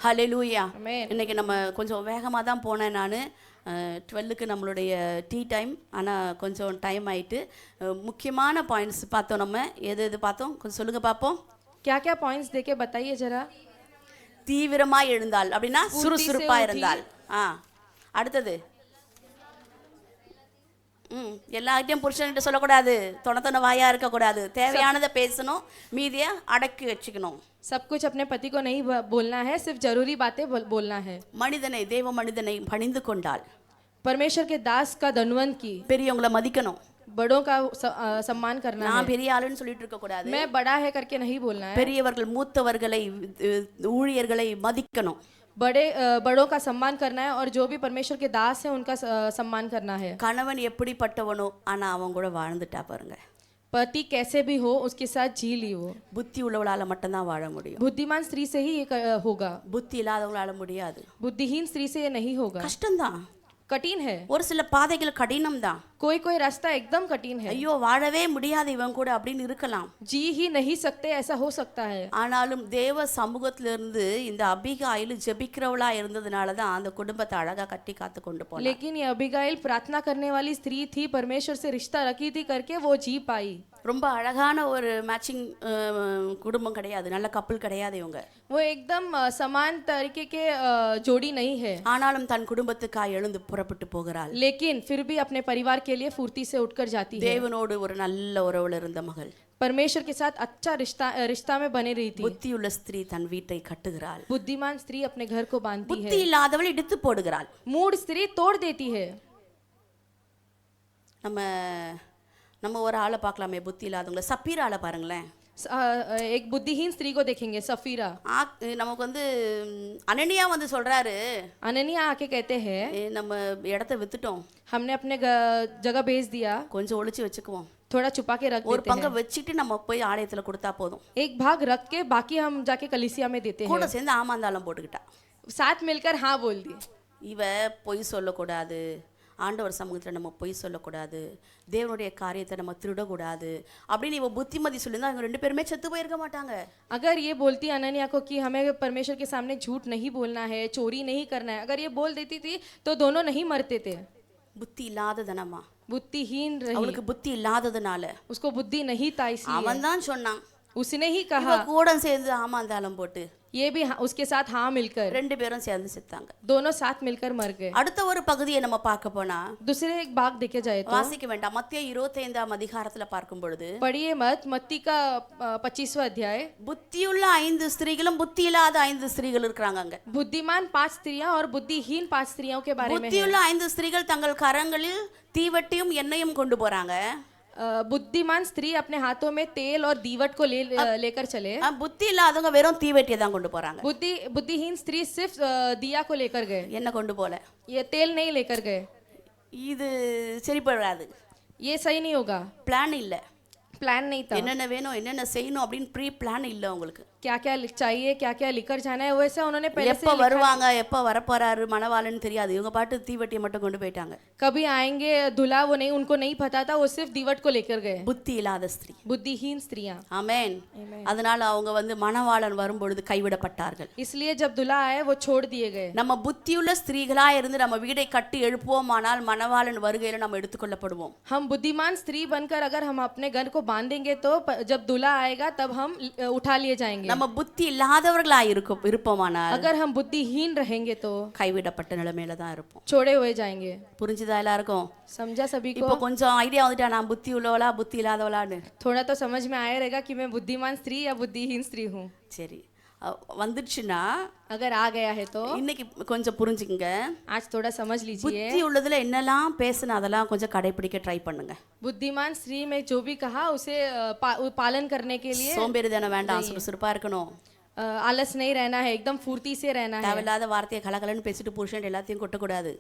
S1: ஹல்லேலூயா.
S5: Amen.
S1: இன்னைக்கு நம்ம கொஞ்சம் வேகமாக தான் போனேன். நான் 12க்கு நம்மளுடைய டீ டைம், ஆனால் கொஞ்சம் டைம் ஆயிட்டு. முக்கியமான பாயிண்ட்ஸ் பார்த்தோம். நம்ம எது எது பார்த்தோம் கொஞ்சம் சொல்லுங்க பார்ப்போம்.
S5: क्या क्या पॉइंट्स देके बताइए जरा।
S1: தீவிரமாக எழுந்தாள் அப்படின்னா சுறுசுறுப்பா இருந்தாள். அடுத்தது எல்லார்கிட்டையும் புருஷன்கிட்ட சொல்லக்கூடாது, தொண வாயா இருக்கக்கூடாது, தேவையானதை பேசணும், மீதியை அடக்கி வச்சுக்கணும்.
S5: सब कुछ अपने पति को नहीं बोलना है, सिर्फ जरूरी बातें बोलना है।
S1: மனிதனை தேவ மனிதனை பணிந்து கொண்டாள்.
S5: परमेश्वर के दास का धनवंत की,
S1: பெரியவங்களை மதிக்கணும்.
S5: बड़ों का सम्मान करना है।
S1: நான் பெரிய ஆளுன்னு சொல்லிட்டு இருக்க கூடாது.
S5: मैं बड़ा है करके नहीं बोलना है।
S1: பெரியவர்கள் மூத்தவர்களை ஊழியர்களை மதிக்கணும்.
S5: बड़ों का सम्मान करना है और जो भी परमेश्वर के दास हैं उनका सम्मान करना है।
S1: கணவன் எப்படிப்பட்டவனோ ஆனா அவன் கூட வாழ்ந்துட்டா பாருங்க.
S5: पति कैसे भी हो उसके साथ जी ली वो।
S1: புத்தி உள்ளவளால மட்டும்தான் வாழ முடியும்.
S5: बुद्धिमान स्त्री से ही ये होगा,
S1: புத்தி இல்லாதவங்களால முடியாது.
S5: बुद्धिहीन स्त्री से ये नहीं होगा।
S1: கஷ்டம்தான்,
S5: कठिन है,
S1: ஒரு சில பாதைகள் கடினம் தான்.
S5: कोई रास्ता एकदम कठिन है।
S1: ஐயோ வாழவே முடியாது இவன் கூட அப்படின்னு இருக்கலாம்.
S5: जी ही नहीं सकते, ऐसा हो सकता है।
S1: ஆனாலும் தேவ சமூகத்திலிருந்து இந்த அபிகாயில் ஜெபிக்கிறவளா இருந்ததுனால தான் அந்த குடும்பத்தை அழகா கட்டி காத்து கொண்டு போனாள்.
S5: लेकिन ये अबीगाइल प्रार्थना करने वाली स्त्री थी, परमेश्वर से रिश्ता रखी थी करके वो जी पाई।
S1: ரொம்ப அழகான ஒரு மேட்சிங் குடும்பம் கிடையாது, நல்ல கப்பல் கிடையாது இவங்க.
S5: वो एकदम समान तरीके के जोड़ी नहीं है,
S1: ஆனாலும் தன் குடும்பத்துக்காக எழுந்து புறப்பட்டு போகிறாள்.
S5: लेकिन फिर भी अपने परिवार के लिए फुर्ती से उठकर जाती है।
S1: தேவனோடு ஒரு நல்ல உறவுல இருந்த மகள்,
S5: परमेश्वर के साथ अच्छा रिश्ता में बने रही थी।
S1: புத்தியுள்ள ஸ்திரீ தன் வீட்டை கட்டுகிறாள்.
S5: बुद्धिमान स्त्री अपने घर को बांधती है,
S1: புத்தி இல்லாதவள் இடித்து போடுகிறாள்.
S5: मूढ़ स्त्री तोड़ देती है।
S1: நம்ம ஒரு ஆளை பார்க்கலாமே புத்தி இல்லாதவங்கள. சப்பீரால பாருங்களேன்.
S5: एक बुद्धिहीन स्त्री को देखेंगे, सफीरा।
S1: நமக்கு வந்து அனனியா வந்து சொல்றாரு,
S5: अननिया आके कहते हैं
S1: நம்ம இடத்த வித்துட்டோம்,
S5: हमने अपने जगह बेच दिया,
S1: கொஞ்சம் ஒளிச்சு வச்சுக்குவோம்,
S5: थोड़ा छुपा के रख
S1: ஒரு
S5: देते
S1: பங்கை
S5: हैं,
S1: வச்சுட்டு நம்ம போய் ஆலயத்துல கொடுத்தா போதும்.
S5: एक भाग रख के बाकी हम जाके कलीसिया में देते हैं।
S1: கூட சேர்ந்து ஆமாந்தாளம் போட்டுக்கிட்டா.
S5: साथ मिलकर हाँ बोल दी।
S1: இவ பொய் சொல்லக்கூடாது, ஆண்டவர் சமூகத்தில் நம்ம பொய் சொல்லக்கூடாது, தேவனுடைய காரியத்தை நம்ம திருடக்கூடாது அப்படின்னு இவ புத்திமதி சொல்லியிருந்தா அவங்க 2 பேருமே செத்து போயிருக்க மாட்டாங்க.
S5: अगर ये बोलती अनन्या को कि हमें परमेश्वर के सामने झूठ नहीं बोलना है, चोरी नहीं करना है, अगर ये बोल देती थी तो दोनों नहीं मरते थे।
S1: புத்தி இல்லாததனமா,
S5: बुद्धिहीन रही,
S1: அவளுக்கு புத்தி இல்லாததுனால
S5: उसको बुद्धि नहीं था, इसलिए
S1: அவன் தான் சொன்னான்,
S5: उसने ही
S1: இவ
S5: कहा,
S1: கூட சேர்ந்து ஆமாந்தாளம் போட்டு
S5: ये भी उसके साथ हाँ मिलकर,
S1: 2 பேரும் சேர்ந்து செத்தாங்க.
S5: दोनों साथ मिलकर मर गए।
S1: அடுத்த ஒரு பகுதியை நம்ம பார்க்க போனா
S5: दूसरे एक भाग देखे जाए तो
S1: வாசிக்க வேண்டாம். மத்திய 25ஆம் அதிகாரத்துல பார்க்கும் பொழுது
S5: पढ़िए मत, मत्ती का 25वां अध्याय।
S1: புத்தியுள்ள 5 ஸ்திரீகளும் புத்தி இல்லாத 5 ஸ்திரீகள் இருக்கிறாங்க அங்க.
S5: बुद्धिमान 5 स्त्रियां और बुद्धिहीन 5 स्त्रियों के बारे में है।
S1: புத்தியுள்ள 5 ஸ்திரீகள் தங்கள் கரங்களில் தீவட்டியும் எண்ணெயும் கொண்டு போறாங்க.
S5: बुद्धिमान स्त्री अपने हाथों में तेल और दीवट को लेकर चले।
S1: புத்தி இல்லாதவங்க வெறும் தீவட்டியை தான் கொண்டு போறாங்க.
S5: बुद्धिहीन स्त्री सिर्फ दिया को लेकर गए,
S1: என்ன கொண்டு போல.
S5: ये तेल नहीं लेकर गए।
S1: இது சரிப்படாது.
S5: ये सही नहीं होगा,
S1: பிளான் இல்ல.
S5: प्लान नहीं था।
S1: என்னென்ன வேணும் என்னென்ன செய்யணும் அப்படின்னு ப்ரீ பிளான் இல்ல உங்களுக்கு.
S5: क्या क्या चाहिए, क्या क्या लेकर जाना है, वैसे उन्होंने पहले से
S1: எப்ப வருவாங்க எப்ப வரப்போறாரு மணவாளன்னு தெரியாது. இவங்க பாட்டு தீவட்டியை மட்டும் கொண்டு போயிட்டாங்க.
S5: कभी आएंगे दूल्हा, वो नहीं, उनको नहीं पता था, वो सिर्फ दीवट को लेकर गए।
S1: புத்தி இல்லாத ஸ்திரீ.
S5: बुद्धिहीन स्त्रियां।
S1: ஆமென். அதனால அவங்க வந்து மணவாளன் வரும்பொழுது கைவிடப்பட்டார்கள்.
S5: इसलिए जब दूल्हा आए वो छोड़ दिए गए।
S1: நம்ம புத்தியுள்ள ஸ்திரீகளா இருந்து நம்ம வீடை கட்டி எழுப்புவோமானால் மணவாளன் வருகையில நம்ம எடுத்துக்கொள்ளப்படுவோம்.
S5: हम बुद्धिमान स्त्री बनकर अगर हम अपने घर को बांधेंगे तो जब दूल्हा आएगा तब हम उठा लिए जाएंगे।
S1: நம்ம புத்தி இல்லாதவர்களா இருப்போமானால்
S5: अगर हम बुद्धिहीन रहेंगे तो
S1: கைவிடப்பட்ட நிலைமையில தான் இருப்போம்.
S5: छोड़े हुए जाएंगे।
S1: புரிஞ்சுதா எல்லாருக்கும்?
S5: समझा सभी को?
S1: இப்போ கொஞ்சம் ஐடியா வந்துட்டா நான் புத்தி உள்ளவளா புத்தி இல்லாதவளான்னு.
S5: थोड़ा तो समझ में आया रहेगा कि मैं बुद्धिमान स्त्री या बुद्धिहीन स्त्री हूँ।
S1: சரி வந்துடுச்சுன்னா
S5: अगर आ गया है तो
S1: இன்னைக்கு கொஞ்சம் புரிஞ்சுக்குங்க.
S5: आज थोड़ा समझ लीजिए।
S1: புத்தி உள்ளதுல என்னெல்லாம் பேசுன அதெல்லாம் கொஞ்சம் கடைபிடிக்க ட்ரை பண்ணுங்க.
S5: बुद्धिमान स्त्री में जो भी कहा उसे पालन करने के लिए
S1: சோம்பேறித்தனம் வேண்டாம், சுறுசுறுப்பா இருக்கணும்.
S5: आलस नहीं रहना है, एकदम फुर्ती से रहना है।
S1: தேவையில்லாத வார்த்தையை கலகலன்னு பேசிட்டு புருஷன் எல்லாத்தையும் கொட்டக்கூடாது.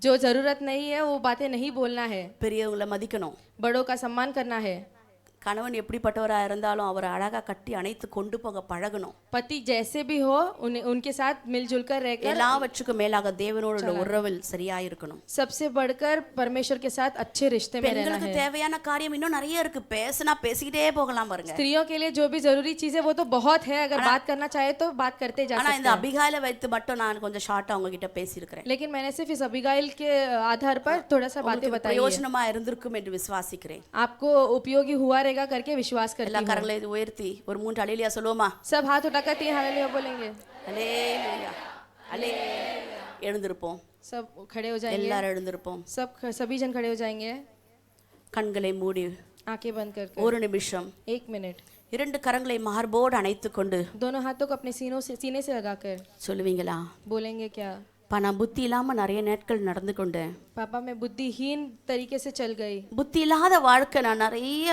S5: जो जरूरत नहीं है वो बातें नहीं बोलना है।
S1: பெரியவங்களை மதிக்கணும்.
S5: बड़ों का सम्मान करना है।
S1: கணவன் எப்படிப்பட்டவரா இருந்தாலும் அவரை அழகா கட்டி அணைத்து கொண்டு போக பழகணும்.
S5: पति जैसे भी हो उनके साथ मिलजुल कर रहकर
S1: எல்லாவற்றுக்கும் மேலாக தேவனோடு உள்ள உறவில் சரியா இருக்கணும்.
S5: सबसे बढ़कर परमेश्वर के साथ अच्छे रिश्ते में रहना
S1: பெண்களுக்கு
S5: है।
S1: தேவையான காரியம் இன்னும் நிறைய இருக்கு. பேசினா பேசிக்கிட்டே போகலாம் பாருங்க.
S5: स्त्रियों के लिए जो भी जरूरी चीज है वो तो बहुत है, अगर बात करना चाहे तो बात करते जा
S1: ஆனா
S5: सकते
S1: இந்த
S5: हैं।
S1: அபிகாயில வைத்து மட்டும் நான் கொஞ்சம் ஷார்ட்டா உங்ககிட்ட பேசியிருக்கிறேன்.
S5: लेकिन मैंने सिर्फ इस अबिगाइल के आधार पर थोड़ा सा बातें बताई है।
S1: பிரயோஜனமா இருந்திருக்கும் என்று விசுவாசிக்கிறேன்.
S5: आपको उपयोगी हुआ रहेगा करके विश्वास करती
S1: எல்லா
S5: हूँ।
S1: கரங்களை உயர்த்தி ஒரு 3 அல்லேலூயா சொல்லுவோமா?
S5: सब हाथ उठाकर 3 हालेलुया बोलेंगे।
S1: அல்லேலூயா அல்லேலூயா. எழுந்திருப்போம்.
S5: सब खड़े हो जाएंगे।
S1: எல்லாரும் எழுந்திருப்போம்.
S5: सभी जन खड़े हो जाएंगे।
S1: கண்களை மூடி
S5: आंखें बंद करके
S1: ஒரு நிமிஷம்
S5: 1 मिनट
S1: 2 கரங்களை மார்போடு அணைத்துக் கொண்டு
S5: दोनों हाथों को अपने सीने से लगाकर
S1: சொல்லுவீங்களா?
S5: बोलेंगे क्या?
S1: நான் புத்தி இல்லாம நிறைய நாட்கள் நடந்து கொண்டேன்.
S5: पापा मैं बुद्धिहीन तरीके से चल गई।
S1: புத்தி இல்லாத வாழ்க்கை நான் நிறைய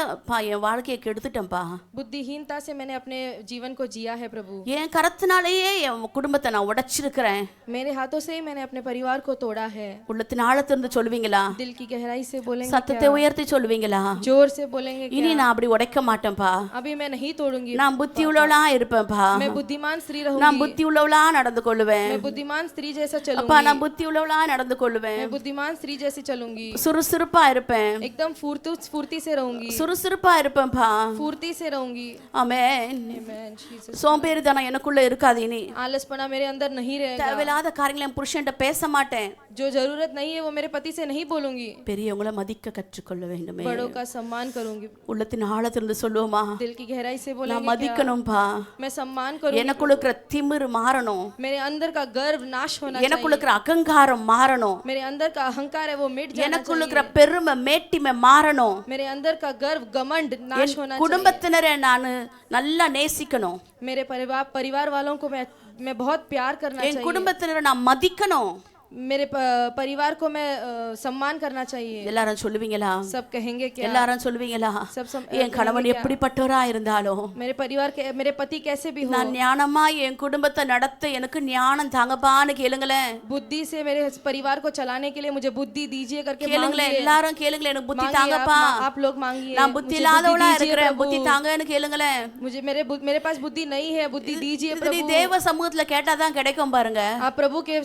S1: என் வாழ்க்கையை கெடுத்துட்டேன்ப்பா.
S5: बुद्धिहीनता से मैंने अपने जीवन को जिया है प्रभु।
S1: என் கரத்தினாலேயே என் குடும்பத்தை நான் உடைச்சிருக்கிறேன்.
S5: मेरे हाथों से ही मैंने अपने परिवार को तोड़ा है।
S1: உள்ளத்தின் ஆழத்திலிருந்து சொல்லுவீங்களா?
S5: दिल की गहराई से बोलेंगे
S1: சத்தத்தை உயர்த்தி சொல்லுவீங்களா?
S5: जोर से बोलेंगे
S1: இனி நான் அப்படி உடைக்க மாட்டேன்ப்பா.
S5: अभी मैं नहीं तोड़ूंगी।
S1: நான் புத்தி உள்ளவளா இருப்பேன்ப்பா.
S5: मैं बुद्धिमान स्त्री
S1: நான்
S5: रहूंगी।
S1: புத்தி உள்ளவளா நடந்து கொள்ளுவேன்.
S5: मैं बुद्धिमान स्त्री जैसा
S1: அப்பா
S5: चलूंगी।
S1: நான் புத்தி உள்ளவளா நடந்து கொள்ளுவேன்.
S5: मैं बुद्धिमान स्त्री जैसी चलूंगी।
S1: சுறுசுறுப்பா இருப்பேன்.
S5: एकदम फुर्ती से रहूंगी।
S1: சுறுசுறுப்பா இருப்பேன்ப்பா.
S5: फुर्ती से रहूंगी।
S1: ஆமென்.
S5: आमेन। जीसस।
S1: சோம்பேறித்தனம் எனக்குள்ள இருக்காது இனி.
S5: आलसपना मेरे अंदर नहीं रहेगा।
S1: தேவையில்லாத காரியங்களை என் புருஷன்ட்ட பேச மாட்டேன்.
S5: जो जरूरत नहीं है वो मेरे पति से नहीं बोलूंगी।
S1: பெரியவங்களை மதிக்க கற்றுக்கொள்ள வேண்டுமே.
S5: बड़ों का सम्मान करूंगी।
S1: உள்ளத்தின் ஆழத்திலிருந்து சொல்லுவோமா?
S5: दिल की गहराई से
S1: நான்
S5: बोलेंगे क्या?
S1: மதிக்கணும்பா.
S5: मैं सम्मान करूंगी।
S1: எனக்குள்ள இருக்கிற திமிரு மாறணும்.
S5: मेरे अंदर का गर्व नाश होना
S1: எனக்குள்ள
S5: चाहिए।
S1: இருக்கிற அகங்காரம் மாறணும்.
S5: मेरे अंदर का अहंकार है वो मिट जाना
S1: எனக்குள்ள இருக்கிற
S5: चाहिए।
S1: பெருமை மேட்டிமை மாறணும்.
S5: मेरे अंदर का गर्व घमंड नाश होना चाहिए।
S1: குடும்பத்தினரை நான் நல்லா நேசிக்கணும்.
S5: मेरे परिवार वालों को मैं बहुत प्यार करना
S1: என்
S5: चाहिए।
S1: குடும்பத்தினரை நான் மதிக்கணும்.
S5: मेरे परिवार को मैं सम्मान करना चाहिए।
S1: எல்லாரும் சொல்லுவீங்களா?
S5: सब कहेंगे क्या?
S1: எல்லாரும் சொல்லுவீங்களா? என் கணவன் எப்படிப்பட்டவரா இருந்தாலும்
S5: मेरे पति कैसे भी हो,
S1: நான் ஞானமா என் குடும்பத்தை நடத்த எனக்கு ஞானம் தாங்கப்பான்னு கேளுங்களேன்.
S5: बुद्धि से मेरे परिवार को चलाने के लिए मुझे बुद्धि दीजिए करके
S1: கேளுங்களேன், எல்லாரும் கேளுங்களேன். எனக்கு புத்தி தாங்கப்பா.
S5: आप लोग मांगिए।
S1: நான் புத்தி இல்லாதவளா இருக்கிறேன், புத்தி தாங்கன்னு கேளுங்களேன்.
S5: मुझे मेरे पास बुद्धि नहीं है, बुद्धि दीजिए
S1: இது நீ
S5: प्रभु।
S1: தேவ சமூகத்துல கேட்டாதான் கிடைக்கும் பாருங்க.
S5: आप प्रभु के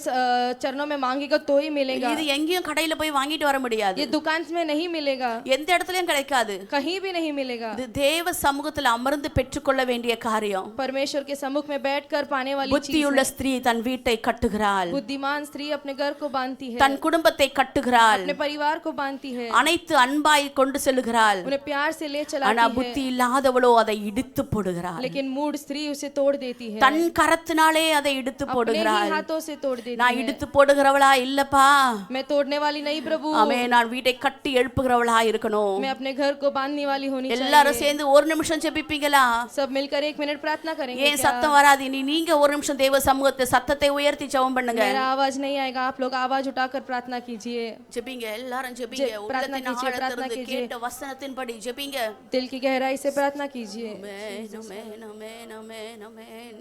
S5: चरणों में में मांगेगा तो ही मिलेगा।
S1: இது எங்கேயும் கடையில போய் வாங்கிட்டு வர முடியாது,
S5: ये दुकान में नहीं मिलेगा,
S1: எந்த இடத்துலயும் கிடைக்காது.
S5: कहीं भी नहीं मिलेगा।
S1: இது தேவ சமூகத்துல அமர்ந்து பெற்றுக்கொள்ள வேண்டிய காரியம்.
S5: परमेश्वर के सम्मुख में बैठकर पाने वाली चीज
S1: புத்தியுள்ள ஸ்திரீ தன் வீட்டை கட்டுகிறாள்,
S5: है। बुद्धिमान स्त्री अपने घर को बांधती है,
S1: தன் குடும்பத்தை கட்டுகிறாள்,
S5: अपने परिवार को बांधती है,
S1: அனைத்து அன்பாய் கொண்டு செல்லுகிறாள்.
S5: उन्हें प्यार से ले
S1: ஆனா
S5: चलाती
S1: புத்தி இல்லாதவளோ அதை இடித்து போடுகிறாள்.
S5: है, लेकिन मूढ़ स्त्री उसे तोड़ देती है,
S1: தன் கரத்தினாலே அதை இடித்து
S5: अपने
S1: போடுகிறாள்.
S5: ही हाथों से तोड़ देती
S1: நான்
S5: है।
S1: இடித்து போடுகிறவளா இல்லப்பா,
S5: मैं तोड़ने वाली नहीं प्रभु,
S1: ஆமே, நான் வீட்டை கட்டி எழுப்புகிறவளா இருக்கணும்.
S5: मैं अपने घर को बांधने वाली होनी
S1: எல்லாரும்
S5: चाहिए।
S1: சேர்ந்து ஒரு நிமிஷம் ஜெபிப்பீங்களா?
S5: सब मिलकर 1 मिनट प्रार्थना करेंगे
S1: ஏன்
S5: क्या?
S1: சத்தம் வராது? நீங்க ஒரு நிமிஷம் தேவ சமூகத்தை சத்தத்தை உயர்த்தி ஜெபம் பண்ணுங்க.
S5: मेरा आवाज नहीं आएगा, आप लोग आवाज उठाकर प्रार्थना कीजिए।
S1: ஜெபிங்க, எல்லாரும் ஜெபிங்க.
S5: प्रार्थना
S1: உள்ளத்தின்
S5: कीजिए, प्रार्थना
S1: ஆழத்திலிருந்து
S5: कीजिए।
S1: கேட்ட வசனத்தின்படி ஜெபிங்க.
S5: दिल की गहराई से प्रार्थना कीजिए।
S1: ஆமென், ஆமென், ஆமென், ஆமென், ஆமென்.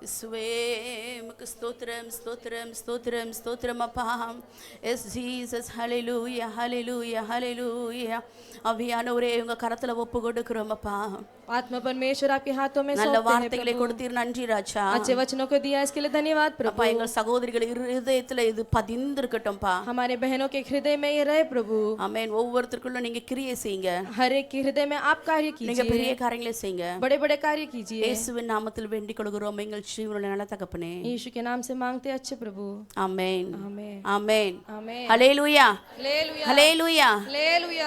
S1: இயேசுவே, உமக்கு ஸ்தோத்திரம், ஸ்தோத்திரம், ஸ்தோத்திரம், ஸ்தோத்திரம் அப்பா. எஸ் ஜீசஸ், ஹல்லேலூயா, ஹல்லேலூயா, ஹல்லேலூயா. ஆவியானவரே, உங்க கரத்துல ஒப்பு கொடுக்கிறோம் அப்பா.
S5: आत्मा परमेश्वर आपके हाथों में
S1: நல்ல
S5: सौंपते हैं
S1: வார்த்தைகளை
S5: प्रभु।
S1: கொடுத்தீர், நன்றி ராஜா.
S5: अच्छे वचनों को दिया इसके लिए धन्यवाद प्रभु।
S1: அப்பா, எங்கள் சகோதரிகள் இருதயத்துல இது பதிந்திருக்கட்டும்பா.
S5: हमारे बहनों के हृदय में ये रहे प्रभु।
S1: ஆமென். ஒவ்வொருத்தருக்குள்ள நீங்க கிரியை செய்யுங்க,
S5: हर एक के हृदय में आप कार्य
S1: நீங்க பெரிய
S5: कीजिए,
S1: காரியங்களை செய்யுங்க.
S5: बड़े बड़े कार्य कीजिए।
S1: இயேசுவின் நாமத்தில் வேண்டிக் கொள்கிறோம் எங்கள் ஜீவனுள்ள நல்ல தகப்பனே.
S5: यीशु के नाम से मांगते अच्छे प्रभु।
S1: ஆமென்,
S5: आमेन,
S1: ஆமென்.
S5: आमेन।
S1: ஹல்லேலூயா,
S5: हालेलुया,
S1: ஹல்லேலூயா.
S5: हालेलुया।